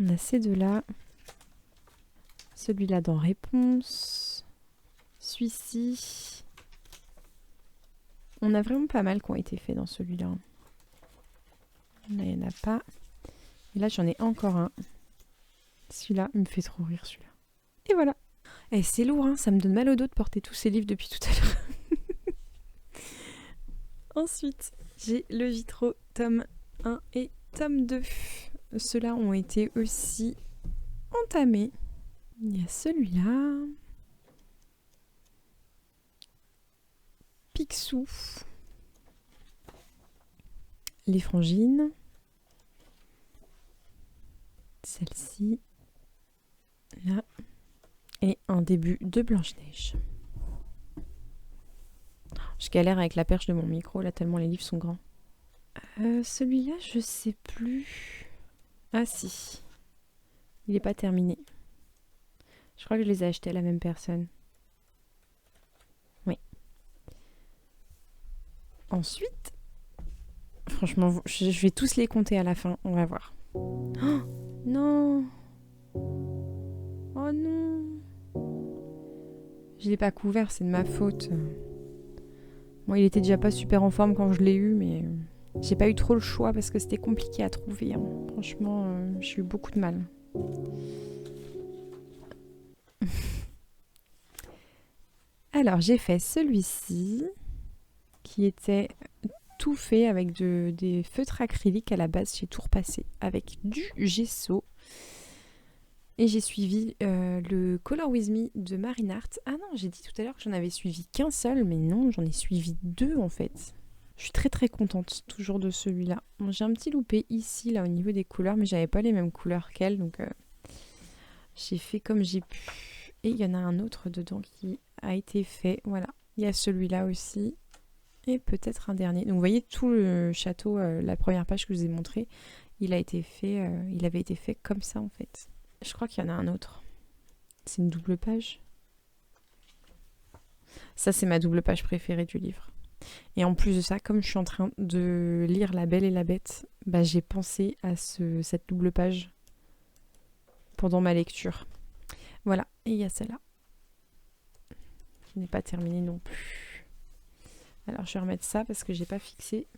On a ces deux-là. Celui-là dans Réponse. Celui-ci. On a vraiment pas mal qui ont été faits dans celui-là. Là, il n'y en a pas. Et là, j'en ai encore un. Celui-là, il me fait trop rire, celui-là. Et voilà. Et c'est lourd, hein, ça me donne mal au dos de porter tous ces livres depuis tout à l'heure. Ensuite, j'ai le Vitro tome 1 et tome 2. Ceux-là ont été aussi entamés. Il y a celui-là. Picsou. Les Frangines. Celle-ci. Là. Et un début de Blanche-Neige. Je galère avec la perche de mon micro, là, tellement les livres sont grands. Celui-là, je sais plus. Ah si. Il n'est pas terminé. Je crois que je les ai achetés à la même personne. Oui. Ensuite, franchement, je vais tous les compter à la fin, on va voir. Oh non. Oh non. Je l'ai pas couvert, c'est de ma faute. Moi, il était déjà pas super en forme quand je l'ai eu, mais j'ai pas eu trop le choix parce que c'était compliqué à trouver. Hein. Franchement, j'ai eu beaucoup de mal. Alors, j'ai fait celui-ci, qui était tout fait avec des feutres acryliques à la base. J'ai tout repassé avec du gesso. Et j'ai suivi le Color With Me de Marine Art. Ah non, j'ai dit tout à l'heure que j'en avais suivi qu'un seul, mais non, j'en ai suivi 2 en fait. Je suis très très contente toujours de celui-là. Bon, j'ai un petit loupé ici, là, au niveau des couleurs, mais j'avais pas les mêmes couleurs qu'elle, donc j'ai fait comme j'ai pu. Et il y en a un autre dedans qui a été fait, voilà. Il y a celui-là aussi, et peut-être un dernier. Donc vous voyez tout le château, la première page que je vous ai montré, il avait été fait comme ça en fait. Je crois qu'il y en a un autre. C'est une double page. Ça, c'est ma double page préférée du livre. Et en plus de ça, comme je suis en train de lire La Belle et la Bête, bah, j'ai pensé à cette double page pendant ma lecture. Voilà, et il y a celle-là. Qui n'est pas terminée non plus. Alors, je vais remettre ça parce que j'ai pas fixé.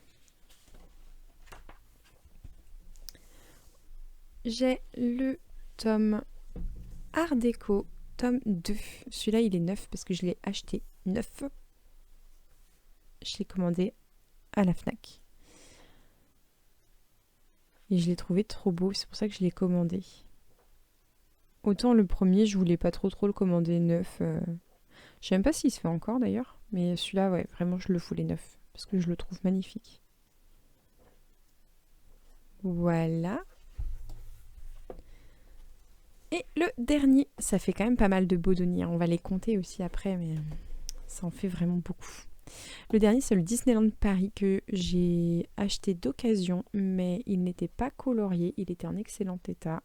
J'ai le tome Art Déco, tome 2. Celui-là, il est neuf parce que je l'ai acheté neuf. Je l'ai commandé à la Fnac. Et je l'ai trouvé trop beau, c'est pour ça que je l'ai commandé. Autant le premier, je voulais pas trop le commander neuf. Je sais même pas s'il se fait encore d'ailleurs. Mais celui-là, ouais, vraiment, je le voulais neuf. Parce que je le trouve magnifique. Voilà. Et le dernier, ça fait quand même pas mal de Bodoni. On va les compter aussi après, mais ça en fait vraiment beaucoup. Le dernier, c'est le Disneyland Paris que j'ai acheté d'occasion, mais il n'était pas colorié, il était en excellent état.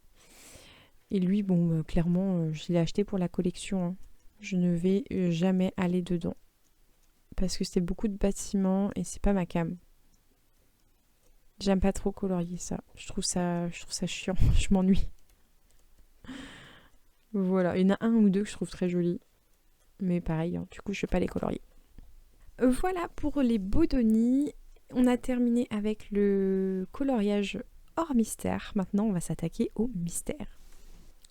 Et lui, bon, clairement, je l'ai acheté pour la collection. Hein. Je ne vais jamais aller dedans. Parce que c'est beaucoup de bâtiments et c'est pas ma came. J'aime pas trop colorier ça. Je trouve ça chiant. Je m'ennuie. Voilà, il y en a un ou deux que je trouve très jolis. Mais pareil, hein, du coup, je vais pas les colorier. Voilà pour les Bodoni. On a terminé avec le coloriage hors mystère. Maintenant, on va s'attaquer au mystère.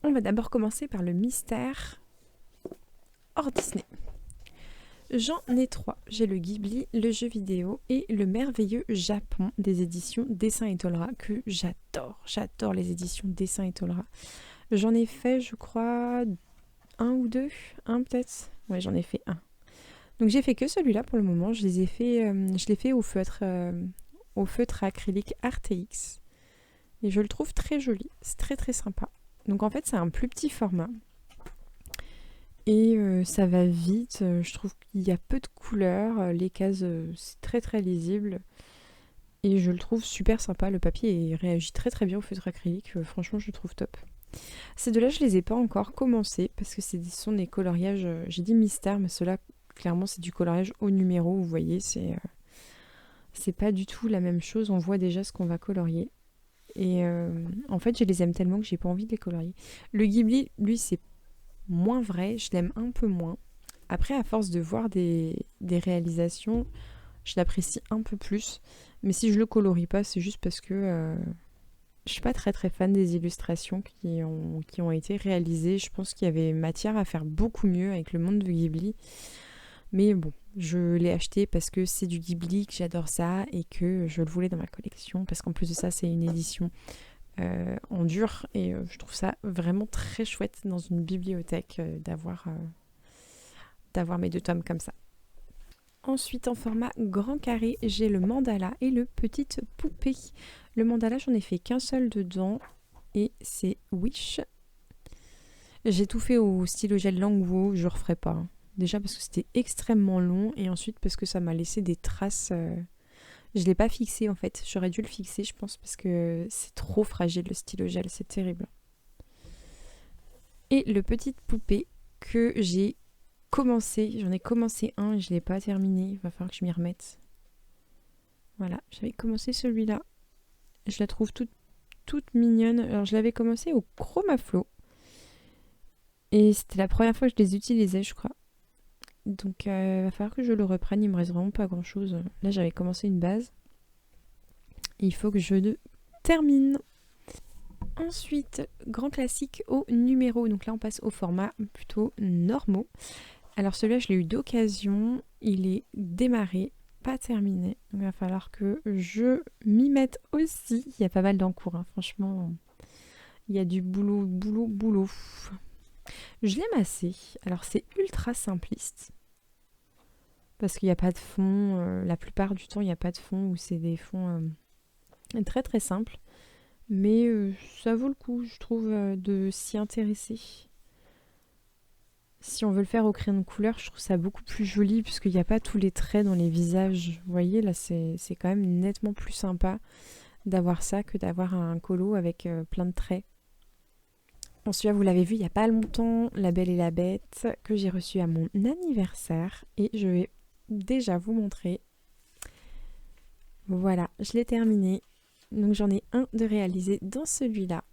On va d'abord commencer par le mystère hors Disney. J'en ai 3. J'ai le Ghibli, le jeu vidéo et le merveilleux Japon des éditions Dessin et Tolera que j'adore. J'adore les éditions Dessin et Tolera. J'en ai fait, je crois, 1 ou 2. Un peut-être. Ouais, j'en ai fait 1. Donc j'ai fait que celui-là pour le moment. Je l'ai fait au feutre acrylique RTX. Et je le trouve très joli. C'est très très sympa. Donc en fait, c'est un plus petit format. Et ça va vite. Je trouve qu'il y a peu de couleurs. Les cases, c'est très très lisible. Et je le trouve super sympa. Le papier réagit très très bien au feutre acrylique. Franchement, je le trouve top. Ces deux-là, je les ai pas encore commencés parce que ce sont des coloriages. J'ai dit mystère, mais ceux-là, clairement, c'est du coloriage au numéro. Vous voyez, c'est pas du tout la même chose. On voit déjà ce qu'on va colorier. Et en fait, je les aime tellement que j'ai pas envie de les colorier. Le Ghibli, lui, c'est moins vrai. Je l'aime un peu moins. Après, à force de voir des réalisations, je l'apprécie un peu plus. Mais si je le colorie pas, c'est juste parce que je suis pas très très fan des illustrations qui ont été réalisées. Je pense qu'il y avait matière à faire beaucoup mieux avec le monde de Ghibli. Mais bon, je l'ai acheté parce que c'est du Ghibli, que j'adore ça et que je le voulais dans ma collection. Parce qu'en plus de ça, c'est une édition en dur et je trouve ça vraiment très chouette dans une bibliothèque d'avoir mes 2 tomes comme ça. Ensuite, en format grand carré, j'ai le mandala et le petite poupée. Le mandala, j'en ai fait qu'un seul dedans et c'est Wish. J'ai tout fait au stylo gel Longwo, je referai pas. Hein. Déjà parce que c'était extrêmement long et ensuite parce que ça m'a laissé des traces. Je l'ai pas fixé en fait. J'aurais dû le fixer, je pense, parce que c'est trop fragile le stylo gel, c'est terrible. Et le petite poupée que j'ai commencé, j'en ai commencé un et je l'ai pas terminé. Il va falloir que je m'y remette. Voilà, j'avais commencé celui-là. Je la trouve toute mignonne. Alors je l'avais commencé au Chromaflow. Et c'était la première fois que je les utilisais, je crois. Donc il va falloir que je le reprenne. Il me reste vraiment pas grand chose. Là j'avais commencé une base. Il faut que je le termine. Ensuite, grand classique au numéro. Donc là on passe au format plutôt normaux. Alors celui-là je l'ai eu d'occasion. Il est démarré. pas terminé. Il va falloir que je m'y mette aussi. Il y a pas mal d'encours, hein. Franchement, il y a du boulot, boulot, boulot. Je l'aime assez. Alors c'est ultra simpliste. Parce qu'il n'y a pas de fond. La plupart du temps, il n'y a pas de fond ou c'est des fonds très très simples. Mais ça vaut le coup, je trouve, de s'y intéresser. Si on veut le faire au crayon de couleur, je trouve ça beaucoup plus joli puisqu'il n'y a pas tous les traits dans les visages. Vous voyez, là, c'est quand même nettement plus sympa d'avoir ça que d'avoir un colo avec plein de traits. Bon, celui-là, vous l'avez vu il n'y a pas longtemps, La Belle et la Bête, que j'ai reçu à mon anniversaire. Et je vais déjà vous montrer. Voilà, je l'ai terminé. Donc j'en ai un de réalisé dans celui-là.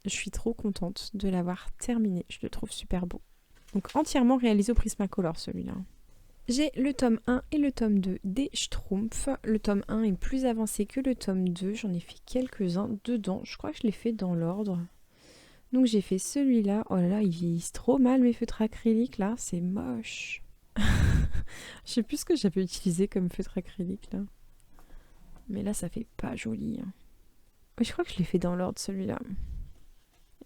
Je suis trop contente de l'avoir terminé. Je le trouve super beau. Donc entièrement réalisé au Prismacolor celui-là. J'ai le tome 1 et le tome 2 des Schtroumpfs. Le tome 1 est plus avancé que le tome 2. J'en ai fait quelques-uns dedans. Je crois que je l'ai fait dans l'ordre. Donc j'ai fait celui-là. Oh là là, ils vieillissent trop mal mes feutres acryliques là. C'est moche. Je sais plus ce que j'avais utilisé comme feutre acrylique là. Mais là ça fait pas joli. Je crois que je l'ai fait dans l'ordre celui-là.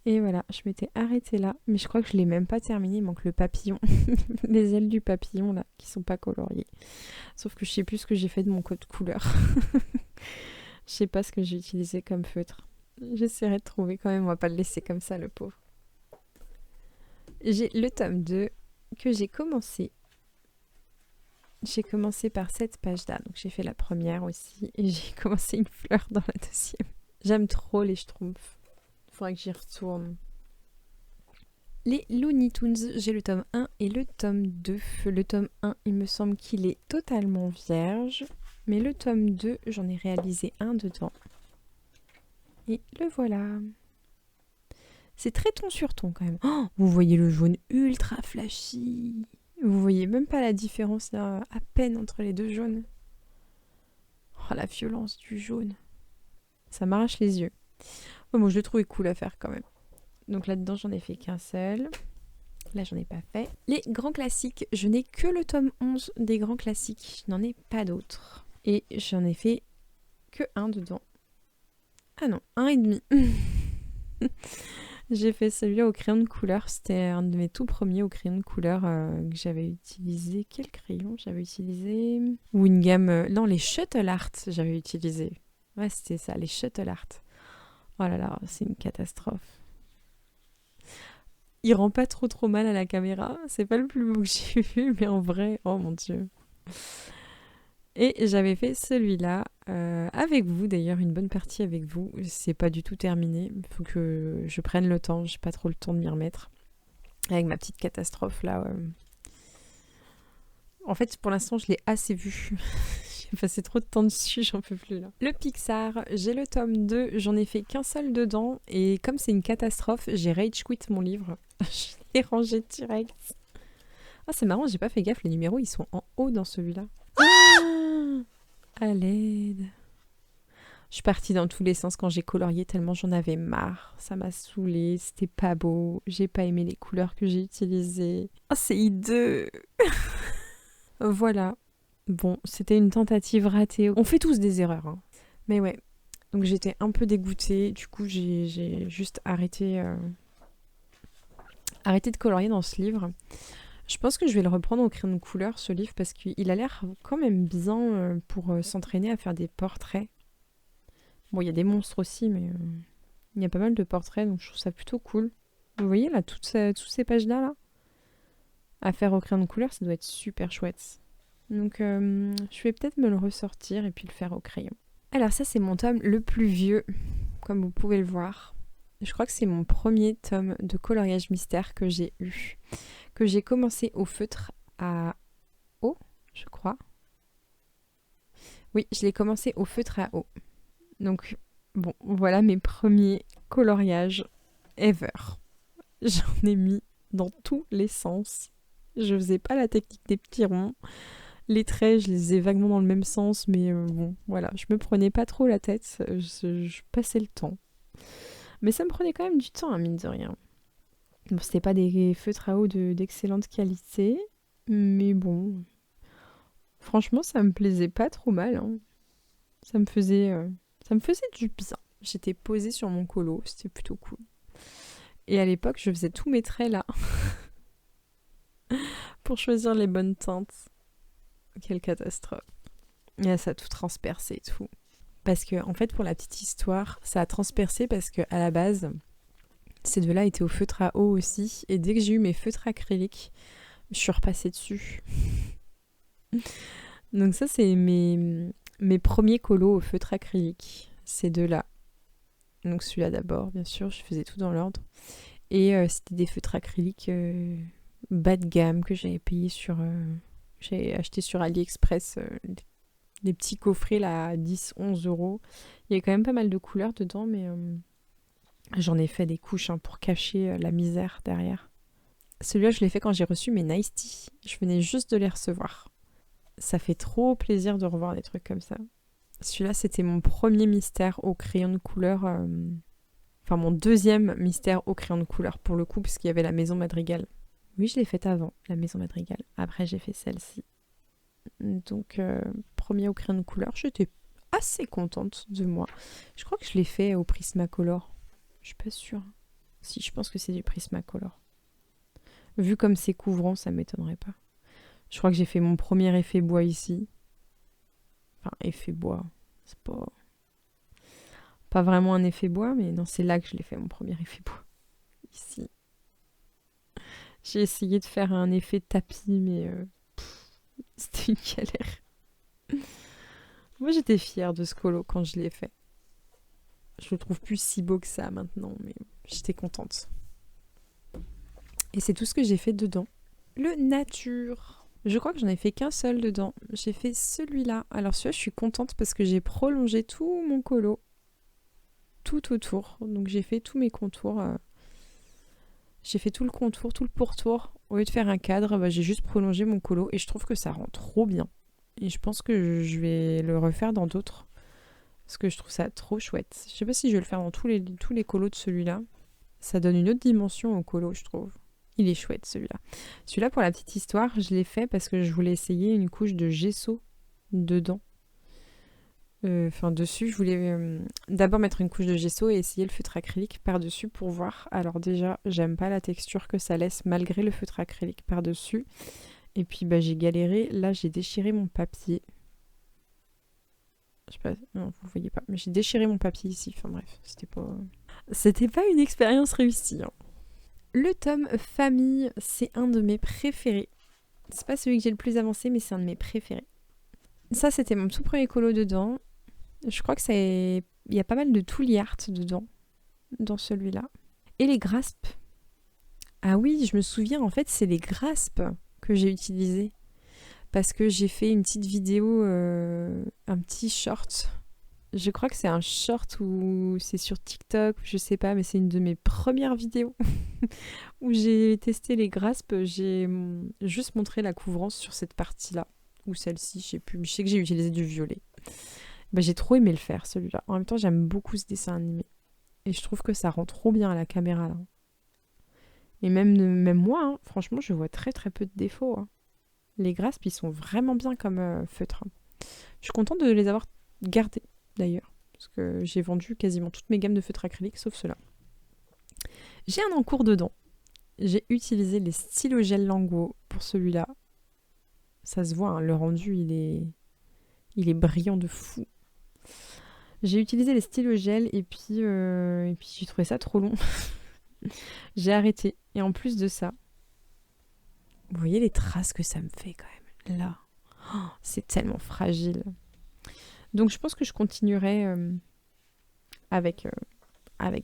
Et voilà, je m'étais arrêtée là, mais je crois que je l'ai même pas terminé, il manque le papillon, les ailes du papillon là, qui sont pas coloriées. Sauf que je sais plus ce que j'ai fait de mon code couleur. Je sais pas ce que j'ai utilisé comme feutre. J'essaierai de trouver quand même, on va pas le laisser comme ça le pauvre. J'ai le tome 2 que j'ai commencé. J'ai commencé par cette page-là, donc j'ai fait la première aussi, et j'ai commencé une fleur dans la deuxième. J'aime trop les Schtroumpfs. Faudrait que j'y retourne. Les Looney Tunes, j'ai le tome 1 et le tome 2. Le tome 1, il me semble qu'il est totalement vierge. Mais le tome 2, j'en ai réalisé un dedans. Et le voilà. C'est très ton sur ton quand même. Oh, vous voyez le jaune ultra flashy. Vous voyez même pas la différence là, à peine entre les deux jaunes. Oh, la violence du jaune. Ça m'arrache les yeux. Bon, je le trouvais cool à faire quand même. Donc là-dedans, j'en ai fait qu'un seul. Là, j'en ai pas fait. Les grands classiques, je n'ai que le tome 11 des grands classiques. Je n'en ai pas d'autres. Et j'en ai fait que un dedans. Ah non, un et demi. J'ai fait celui-là au crayon de couleur. C'était un de mes tout premiers au crayon de couleur que j'avais utilisé. Quel crayon j'avais utilisé? Ou une gamme... non, les Shuttle Art, j'avais utilisé. Ouais, c'était ça, les Shuttle Art. Oh là là, c'est une catastrophe. Il rend pas trop mal à la caméra. C'est pas le plus beau que j'ai vu, mais en vrai, oh mon dieu. Et j'avais fait celui-là avec vous, d'ailleurs, une bonne partie avec vous. C'est pas du tout terminé. Il faut que je prenne le temps. J'ai pas trop le temps de m'y remettre. Avec ma petite catastrophe là. En fait, pour l'instant, je l'ai assez vu. J'ai passé trop de temps dessus, j'en peux plus là. Le Pixar, j'ai le tome 2, j'en ai fait qu'un seul dedans. Et comme c'est une catastrophe, j'ai rage quit mon livre. Je l'ai rangé direct. Ah, c'est marrant, j'ai pas fait gaffe, les numéros ils sont en haut dans celui-là. Ah, à l'aide. Je suis partie dans tous les sens quand j'ai colorié tellement j'en avais marre. Ça m'a saoulée, c'était pas beau. J'ai pas aimé les couleurs que j'ai utilisées. Oh, c'est hideux. Voilà. Bon, c'était une tentative ratée. On fait tous des erreurs. Hein. Mais ouais. Donc j'étais un peu dégoûtée. Du coup, j'ai juste arrêté de colorier dans ce livre. Je pense que je vais le reprendre au crayon de couleur, ce livre, parce qu'il a l'air quand même bien pour s'entraîner à faire des portraits. Bon, il y a des monstres aussi, mais il y a pas mal de portraits, donc je trouve ça plutôt cool. Vous voyez, là, toutes ces pages-là, là, à faire au crayon de couleur, ça doit être super chouette. Donc, je vais peut-être me le ressortir et puis le faire au crayon. Alors ça, c'est mon tome le plus vieux, comme vous pouvez le voir. Je crois que c'est mon premier tome de coloriage mystère que j'ai eu. Que j'ai commencé au feutre à eau, je crois. Oui, je l'ai commencé au feutre à eau. Donc, bon, voilà mes premiers coloriages ever. J'en ai mis dans tous les sens. Je faisais pas la technique des petits ronds. Les traits, je les ai vaguement dans le même sens, mais bon, voilà. Je me prenais pas trop la tête. Je passais le temps. Mais ça me prenait quand même du temps, hein, mine de rien. Bon, c'était pas des feutres à eau d'excellente qualité, mais bon, Franchement, ça me plaisait pas trop mal, hein. Ça me faisait du bien. J'étais posée sur mon colo, c'était plutôt cool. Et à l'époque, je faisais tous mes traits là pour choisir les bonnes teintes. Quelle catastrophe. Et ça a tout transpercé et tout. Parce que, en fait, pour la petite histoire, ça a transpercé parce que à la base, ces deux-là étaient au feutre à eau aussi. Et dès que j'ai eu mes feutres acryliques, je suis repassée dessus. Donc ça, c'est mes premiers colos au feutre acrylique. Ces deux-là. Donc celui-là d'abord, bien sûr, je faisais tout dans l'ordre. Et c'était des feutres acryliques bas de gamme que j'avais payé sur... j'ai acheté sur AliExpress des petits coffrets là à 10-11 euros. Il y avait quand même pas mal de couleurs dedans, mais j'en ai fait des couches pour cacher la misère derrière. Celui-là, je l'ai fait quand j'ai reçu mes Nice Tea. Je venais juste de les recevoir. Ça fait trop plaisir de revoir des trucs comme ça. Celui-là, c'était mon premier mystère au crayon de couleur. Enfin, mon deuxième mystère au crayon de couleur, pour le coup, parce qu'il y avait la Maison Madrigal. Oui, je l'ai faite avant, la Maison Madrigal. Après, j'ai fait celle-ci. Donc, premier au crayon de couleur, j'étais assez contente de moi. Je crois que je l'ai fait au Prismacolor. Je suis pas sûre. Si, je pense que c'est du Prismacolor. Vu comme c'est couvrant, ça m'étonnerait pas. Je crois que j'ai fait mon premier effet bois ici. Enfin, effet bois. C'est pas vraiment un effet bois, mais non, c'est là que je l'ai fait, mon premier effet bois. Ici. J'ai essayé de faire un effet tapis, mais c'était une galère. Moi, j'étais fière de ce colo quand je l'ai fait. Je le trouve plus si beau que ça maintenant, mais j'étais contente. Et c'est tout ce que j'ai fait dedans. Le nature. Je crois que j'en ai fait qu'un seul dedans. J'ai fait celui-là. Alors celui-là, je suis contente parce que j'ai prolongé tout mon colo. Tout autour. Donc j'ai fait tous mes contours. J'ai fait tout le contour, tout le pourtour. Au lieu de faire un cadre, j'ai juste prolongé mon colo. Et je trouve que ça rend trop bien. Et je pense que je vais le refaire dans d'autres. Parce que je trouve ça trop chouette. Je sais pas si je vais le faire dans tous les colos de celui-là. Ça donne une autre dimension au colo, je trouve. Il est chouette celui-là. Celui-là, pour la petite histoire, je l'ai fait parce que je voulais essayer une couche de gesso dedans. Dessus, je voulais d'abord mettre une couche de gesso et essayer le feutre acrylique par-dessus pour voir. Alors déjà, j'aime pas la texture que ça laisse malgré le feutre acrylique par-dessus. Et puis j'ai galéré. Là, j'ai déchiré mon papier. Je sais pas, non, vous le voyez pas, mais j'ai déchiré mon papier ici. Enfin bref, c'était pas une expérience réussie. Hein. Le tome famille, c'est un de mes préférés. C'est pas celui que j'ai le plus avancé, mais c'est un de mes préférés. Ça, c'était mon tout premier colo dedans. Je crois que il y a pas mal de Tooly Art dedans, dans celui-là. Et les graspes. Ah oui, je me souviens, en fait, c'est les graspes que j'ai utilisées. Parce que j'ai fait une petite vidéo, un petit short. Je crois que c'est un short ou c'est sur TikTok, je sais pas, mais c'est une de mes premières vidéos où j'ai testé les graspes. J'ai juste montré la couvrance sur cette partie-là, ou celle-ci, je sais plus. Mais je sais que j'ai utilisé du violet. J'ai trop aimé le faire, celui-là. En même temps, j'aime beaucoup ce dessin animé. Et je trouve que ça rend trop bien à la caméra, là. Et même moi, hein, franchement, je vois très très peu de défauts. Hein. Les graspes, ils sont vraiment bien comme feutre. Je suis contente de les avoir gardés, d'ailleurs. Parce que j'ai vendu quasiment toutes mes gammes de feutres acryliques, sauf ceux-là. J'ai un encours dedans. J'ai utilisé les stylos gel Languo pour celui-là. Ça se voit, hein, le rendu, il est brillant de fou. J'ai utilisé les stylos gel et puis j'ai trouvé ça trop long. J'ai arrêté. Et en plus de ça, vous voyez les traces que ça me fait quand même. Là, c'est tellement fragile. Donc je pense que je continuerai avec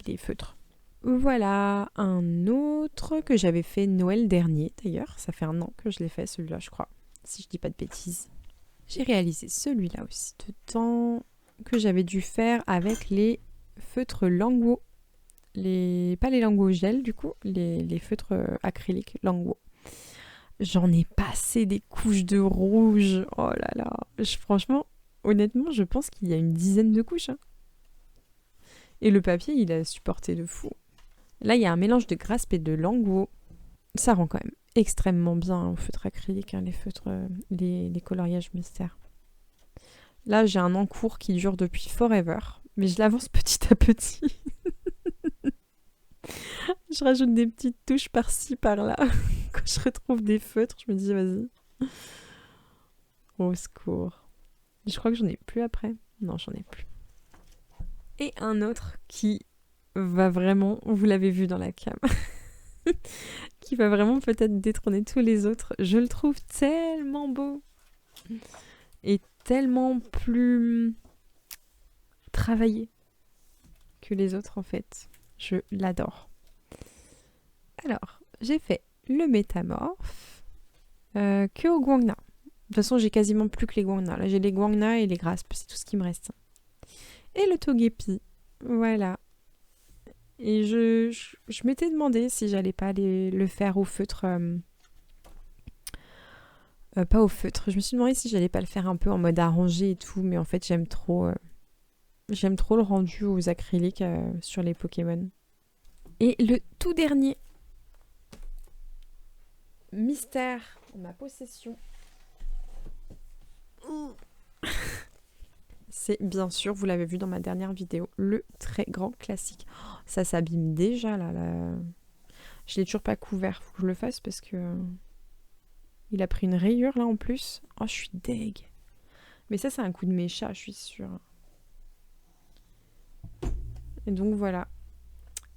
des feutres. Voilà, un autre que j'avais fait Noël dernier d'ailleurs. Ça fait 1 an que je l'ai fait celui-là, je crois. Si je dis pas de bêtises. J'ai réalisé celui-là aussi dedans que j'avais dû faire avec les feutres Languo. Pas les Languo gel du coup, les feutres acryliques Languo. J'en ai passé des couches de rouge. Oh là là. Franchement, honnêtement, je pense qu'il y a une dizaine de couches. Hein. Et le papier, il a supporté de fou. Là, il y a un mélange de graspe et de Languo. Ça rend quand même extrêmement bien au feutre acrylique, les feutres, les coloriages mystères. Là, j'ai un encours qui dure depuis forever, mais je l'avance petit à petit. Je rajoute des petites touches par-ci, par-là. Quand je retrouve des feutres, je me dis, vas-y. Au secours. Je crois que j'en ai plus après. Non, j'en ai plus. Et un autre qui va vraiment, vous l'avez vu dans la cam, qui va vraiment peut-être détrôner tous les autres. Je le trouve tellement beau. Et tellement plus travaillé que les autres, en fait. Je l'adore. Alors, j'ai fait le métamorphe que au Guangna. De toute façon, j'ai quasiment plus que les Guangna. Là, j'ai les Guangna et les Graspes, c'est tout ce qui me reste. Et le Togepi, voilà. Et je m'étais demandé si j'allais pas le faire au feutre. Pas au feutre. Je me suis demandé si j'allais pas le faire un peu en mode arrangé et tout, mais en fait, j'aime trop le rendu aux acryliques sur les Pokémon. Et le tout dernier mystère en ma possession, c'est bien sûr, vous l'avez vu dans ma dernière vidéo, le très grand classique. Oh, ça s'abîme déjà là. Je l'ai toujours pas couvert, faut que je le fasse parce que il a pris une rayure là en plus. Oh, je suis deg. Mais ça, c'est un coup de mes chats, je suis sûre. Et donc voilà.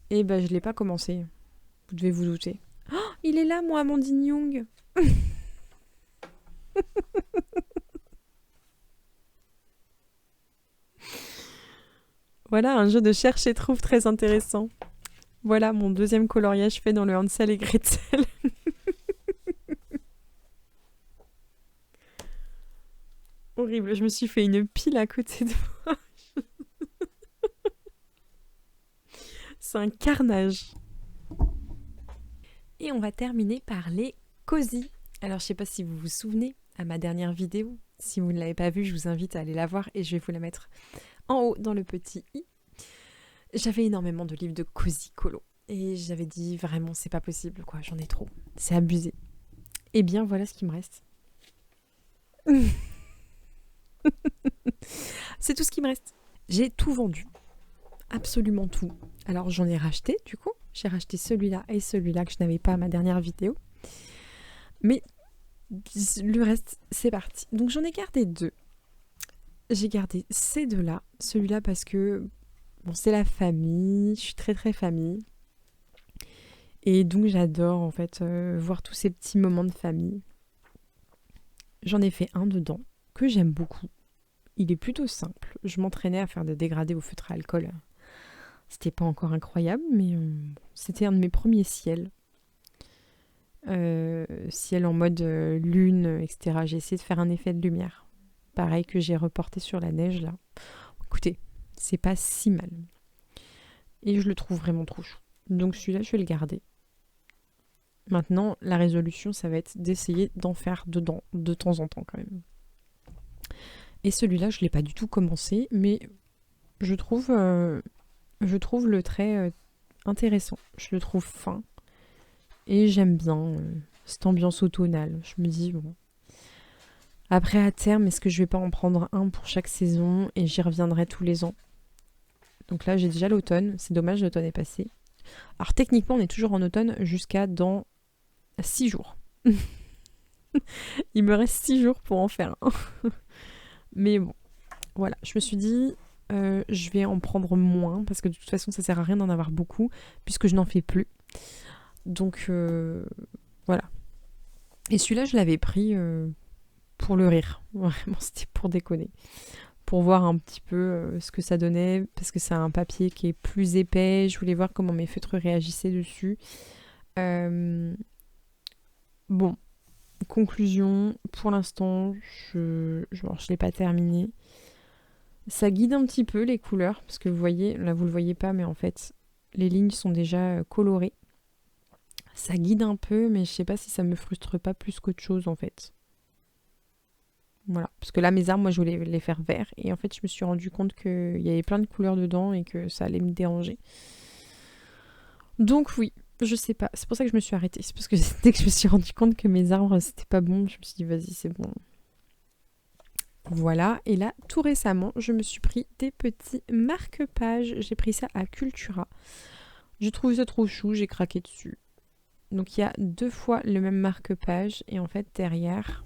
Et ben, je l'ai pas commencé. Vous devez vous douter. Oh, il est là, moi, Amandine Young. Voilà, un jeu de cherche et trouve très intéressant. Voilà mon deuxième coloriage fait dans le Hansel et Gretel. Horrible, je me suis fait une pile à côté de moi. C'est un carnage. Et on va terminer par les cosy. Alors je sais pas si vous vous souvenez à ma dernière vidéo. Si vous ne l'avez pas vue, je vous invite à aller la voir et je vais vous la mettre en haut dans le petit i. J'avais énormément de livres de cosy colo. Et j'avais dit vraiment c'est pas possible quoi, j'en ai trop. C'est abusé. Et bien voilà ce qui me reste. C'est tout ce qui me reste. J'ai tout vendu. Absolument tout. Alors j'en ai racheté du coup. J'ai racheté celui-là et celui-là que je n'avais pas à ma dernière vidéo. Mais le reste, c'est parti. Donc j'en ai gardé 2. J'ai gardé ces 2-là. Celui-là parce que bon, c'est la famille. Je suis très très famille. Et donc j'adore en fait voir tous ces petits moments de famille. J'en ai fait un dedans que j'aime beaucoup. Il est plutôt simple. Je m'entraînais à faire des dégradés au feutre à alcool. C'était pas encore incroyable, mais c'était un de mes premiers ciels. Ciel en mode lune, etc. J'ai essayé de faire un effet de lumière. Pareil que j'ai reporté sur la neige là. Écoutez, c'est pas si mal. Et je le trouve vraiment trop chou. Donc celui-là, je vais le garder. Maintenant, la résolution, ça va être d'essayer d'en faire dedans de temps en temps quand même. Et celui-là, je ne l'ai pas du tout commencé, mais je trouve le trait intéressant. Je le trouve fin. Et j'aime bien cette ambiance automnale. Je me dis, bon. Après, à terme, est-ce que je vais pas en prendre un pour chaque saison et j'y reviendrai tous les ans? Donc là, j'ai déjà l'automne. C'est dommage, l'automne est passé. Alors techniquement, on est toujours en automne jusqu'à dans 6 jours. Il me reste 6 jours pour en faire un. Mais bon, voilà. Je me suis dit, je vais en prendre moins parce que de toute façon, ça sert à rien d'en avoir beaucoup puisque je n'en fais plus. Donc voilà. Et celui-là, je l'avais pris pour le rire. Vraiment, c'était pour déconner. Pour voir un petit peu ce que ça donnait. Parce que c'est un papier qui est plus épais. Je voulais voir comment mes feutres réagissaient dessus. Bon. Conclusion. Pour l'instant, je l'ai pas terminé. Ça guide un petit peu les couleurs. Parce que vous voyez, là vous le voyez pas, mais en fait, les lignes sont déjà colorées. Ça guide un peu, mais je sais pas si ça me frustre pas plus qu'autre chose en fait. Voilà, parce que là mes arbres, moi je voulais les faire verts et en fait je me suis rendu compte qu'il y avait plein de couleurs dedans et que ça allait me déranger. Donc oui, Je sais pas, c'est pour ça que je me suis arrêtée. C'est parce que dès que je me suis rendu compte que mes arbres c'était pas bon, je me suis dit vas-y c'est bon. Voilà, et là tout récemment je me suis pris des petits marque-pages. J'ai pris ça à Cultura. J'ai trouvé ça trop chou, j'ai craqué dessus. Donc il y a 2 fois le même marque-page et en fait derrière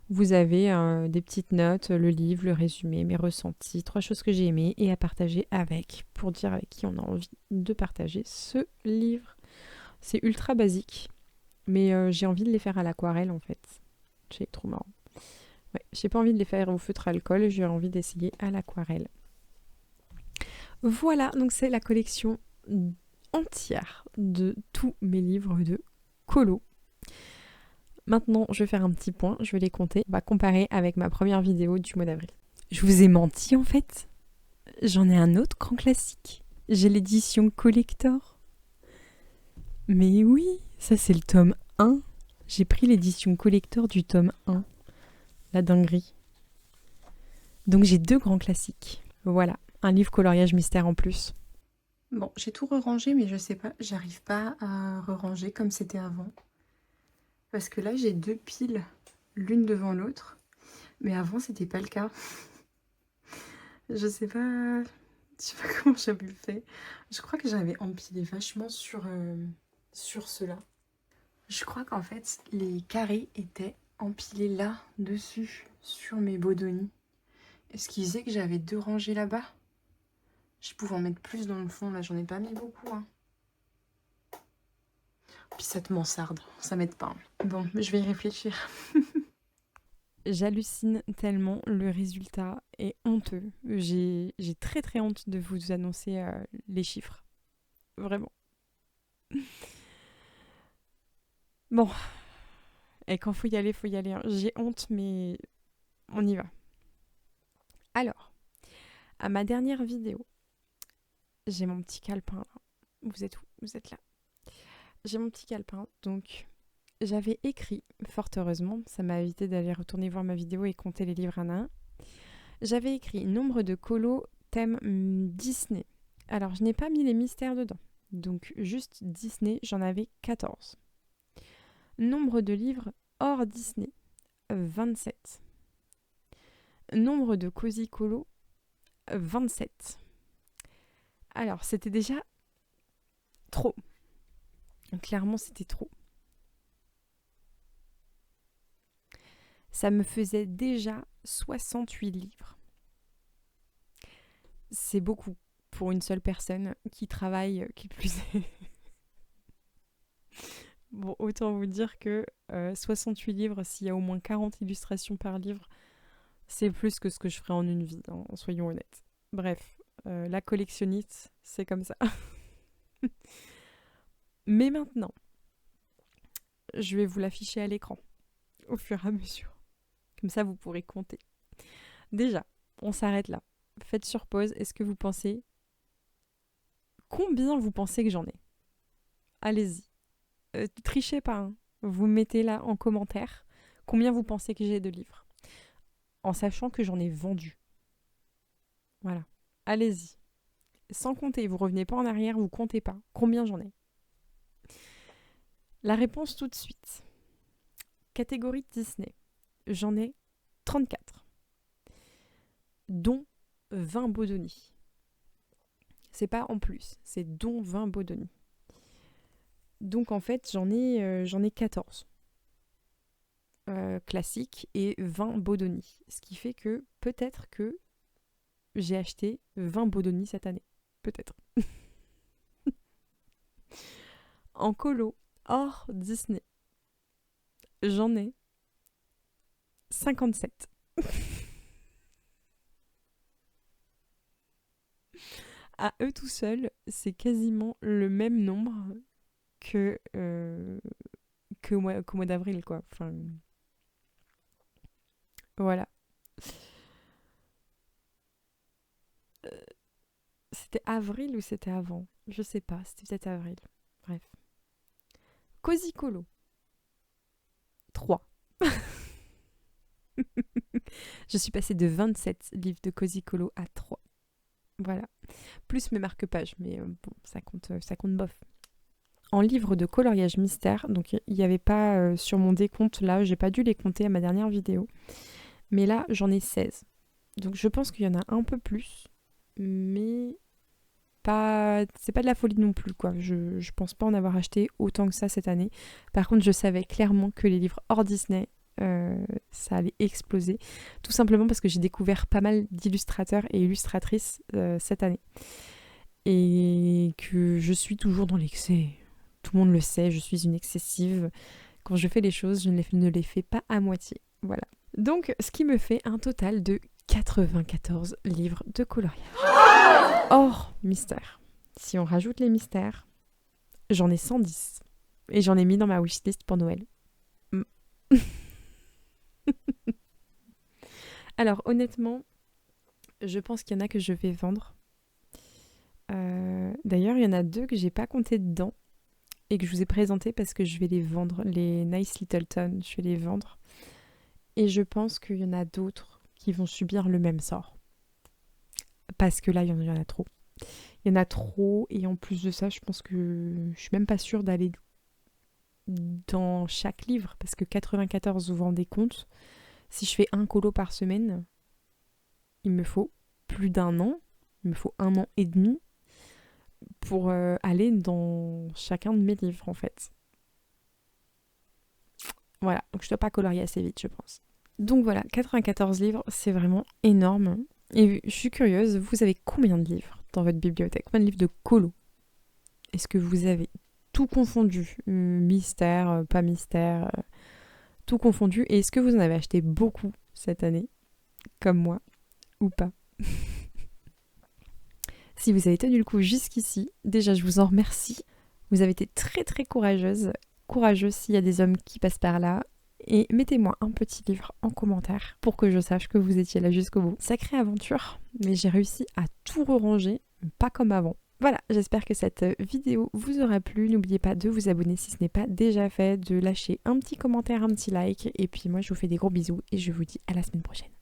vous avez des petites notes, le livre, le résumé, mes ressentis, 3 choses que j'ai aimées et à partager avec, pour dire avec qui on a envie de partager ce livre. C'est ultra basique, mais j'ai envie de les faire à l'aquarelle en fait. C'est trop marrant. Ouais, j'ai pas envie de les faire au feutre à alcool, j'ai envie d'essayer à l'aquarelle. Voilà, donc c'est la collection entière de tous mes livres de colo. Maintenant, je vais faire un petit point, je vais les compter. On va comparer avec ma première vidéo du mois d'avril. Je vous ai menti en fait. J'en ai un autre grand classique. J'ai l'édition collector. Mais oui, ça c'est le tome 1. J'ai pris l'édition collector du tome 1. La dinguerie. Donc j'ai 2 grands classiques. Voilà, un livre coloriage mystère en plus. Bon, j'ai tout re-rangé, mais je sais pas, j'arrive pas à re-ranger comme c'était avant. Parce que là, j'ai 2 piles, l'une devant l'autre. Mais avant, c'était pas le cas. Je sais pas comment j'avais fait. Je crois que j'avais empilé vachement sur ceux-là. Je crois qu'en fait, les carrés étaient empilés là, dessus, sur mes Bodoni. Et ce qui faisait que j'avais 2 rangées là-bas. Je pouvais en mettre plus dans le fond, là, j'en ai pas mis beaucoup, hein. Puis cette mansarde, ça m'aide pas. Bon, je vais y réfléchir. J'hallucine tellement, le résultat est honteux. J'ai très très honte de vous annoncer les chiffres. Vraiment. Bon, et quand faut y aller, faut y aller. J'ai honte, mais on y va. Alors, à ma dernière vidéo, j'ai mon petit calepin là. Vous êtes où? Vous êtes là. J'ai mon petit calepin, donc j'avais écrit, fort heureusement, ça m'a évité d'aller retourner voir ma vidéo et compter les livres un à un. J'avais écrit nombre de colos thème Disney. Alors, je n'ai pas mis les mystères dedans. Donc, juste Disney, j'en avais 14. Nombre de livres hors Disney, 27. Nombre de cosy colos, 27. Alors, c'était déjà trop. Clairement, c'était trop. Ça me faisait déjà 68 livres. C'est beaucoup pour une seule personne qui travaille, qui plus est. Bon, autant vous dire que 68 livres, s'il y a au moins 40 illustrations par livre, c'est plus que ce que je ferais en une vie, hein, soyons honnêtes. Bref, la collectionniste, c'est comme ça. Mais maintenant, je vais vous l'afficher à l'écran, au fur et à mesure. Comme ça, vous pourrez compter. Déjà, on s'arrête là. Faites sur pause. Est-ce que vous pensez... Combien vous pensez que j'en ai? Allez-y. Trichez pas, hein. Vous mettez là en commentaire combien vous pensez que j'ai de livres. En sachant que j'en ai vendu. Voilà. Allez-y. Sans compter, vous revenez pas en arrière, vous comptez pas. Combien j'en ai? La réponse tout de suite. Catégorie Disney. J'en ai 34. Dont 20 Bodoni. C'est pas en plus, c'est dont 20 Bodoni. Donc en fait, j'en ai 14 classiques et 20 Bodoni. Ce qui fait que peut-être que j'ai acheté 20 Bodoni cette année. Peut-être. En colo, hors Disney, j'en ai 57. À eux tout seuls, c'est quasiment le même nombre qu'au mois d'avril, quoi. Enfin, voilà. C'était avril ou c'était avant? Je sais pas, c'était peut-être avril. Bref. Cozy Colo. 3. Je suis passée de 27 livres de Cozy Colo à 3. Voilà. Plus mes marque-pages, mais bon, ça compte bof. en livres de coloriage mystère. Donc il n'y avait pas sur mon décompte là, j'ai pas dû les compter à ma dernière vidéo. Mais là, j'en ai 16. Donc je pense qu'il y en a un peu plus, mais c'est pas de la folie non plus, quoi. Je pense pas en avoir acheté autant que ça cette année. Par contre, je savais clairement que les livres hors Disney, ça allait exploser. Tout simplement parce que j'ai découvert pas mal d'illustrateurs et illustratrices cette année. Et que je suis toujours dans l'excès. Tout le monde le sait, je suis une excessive. Quand je fais les choses, je ne les fais pas à moitié. Voilà. Donc, ce qui me fait un total de 94 livres de coloriage. Hors mystère. Si on rajoute les mystères, j'en ai 110. Et j'en ai mis dans ma wishlist pour Noël. Alors, honnêtement, je pense qu'il y en a que je vais vendre. D'ailleurs, il y en a 2 que j'ai pas compté dedans et que je vous ai présenté parce que je vais les vendre. Les Nice Littleton, je vais les vendre. Et je pense qu'il y en a d'autres qui vont subir le même sort. Parce que là, il y en a trop. Il y en a trop et en plus de ça, je pense que je suis même pas sûre d'aller dans chaque livre parce que 94, vous vous rendez compte, si je fais un colo par semaine, il me faut plus d'1 an, il me faut 1 an et demi pour aller dans chacun de mes livres en fait. Voilà, donc je dois pas colorier assez vite je pense. Donc voilà, 94 livres, c'est vraiment énorme. Et je suis curieuse, vous avez combien de livres dans votre bibliothèque? Combien de livres de colo? Est-ce que vous avez tout confondu? Mystère, pas mystère, tout confondu. Et est-ce que vous en avez acheté beaucoup cette année? Comme moi, ou pas? Si vous avez tenu le coup jusqu'ici, déjà je vous en remercie. Vous avez été très très courageuse s'il y a des hommes qui passent par là. Et mettez-moi un petit livre en commentaire pour que je sache que vous étiez là jusqu'au bout. Sacrée aventure, mais j'ai réussi à tout ranger, pas comme avant. Voilà, j'espère que cette vidéo vous aura plu. N'oubliez pas de vous abonner si ce n'est pas déjà fait, de lâcher un petit commentaire, un petit like. Et puis moi je vous fais des gros bisous et je vous dis à la semaine prochaine.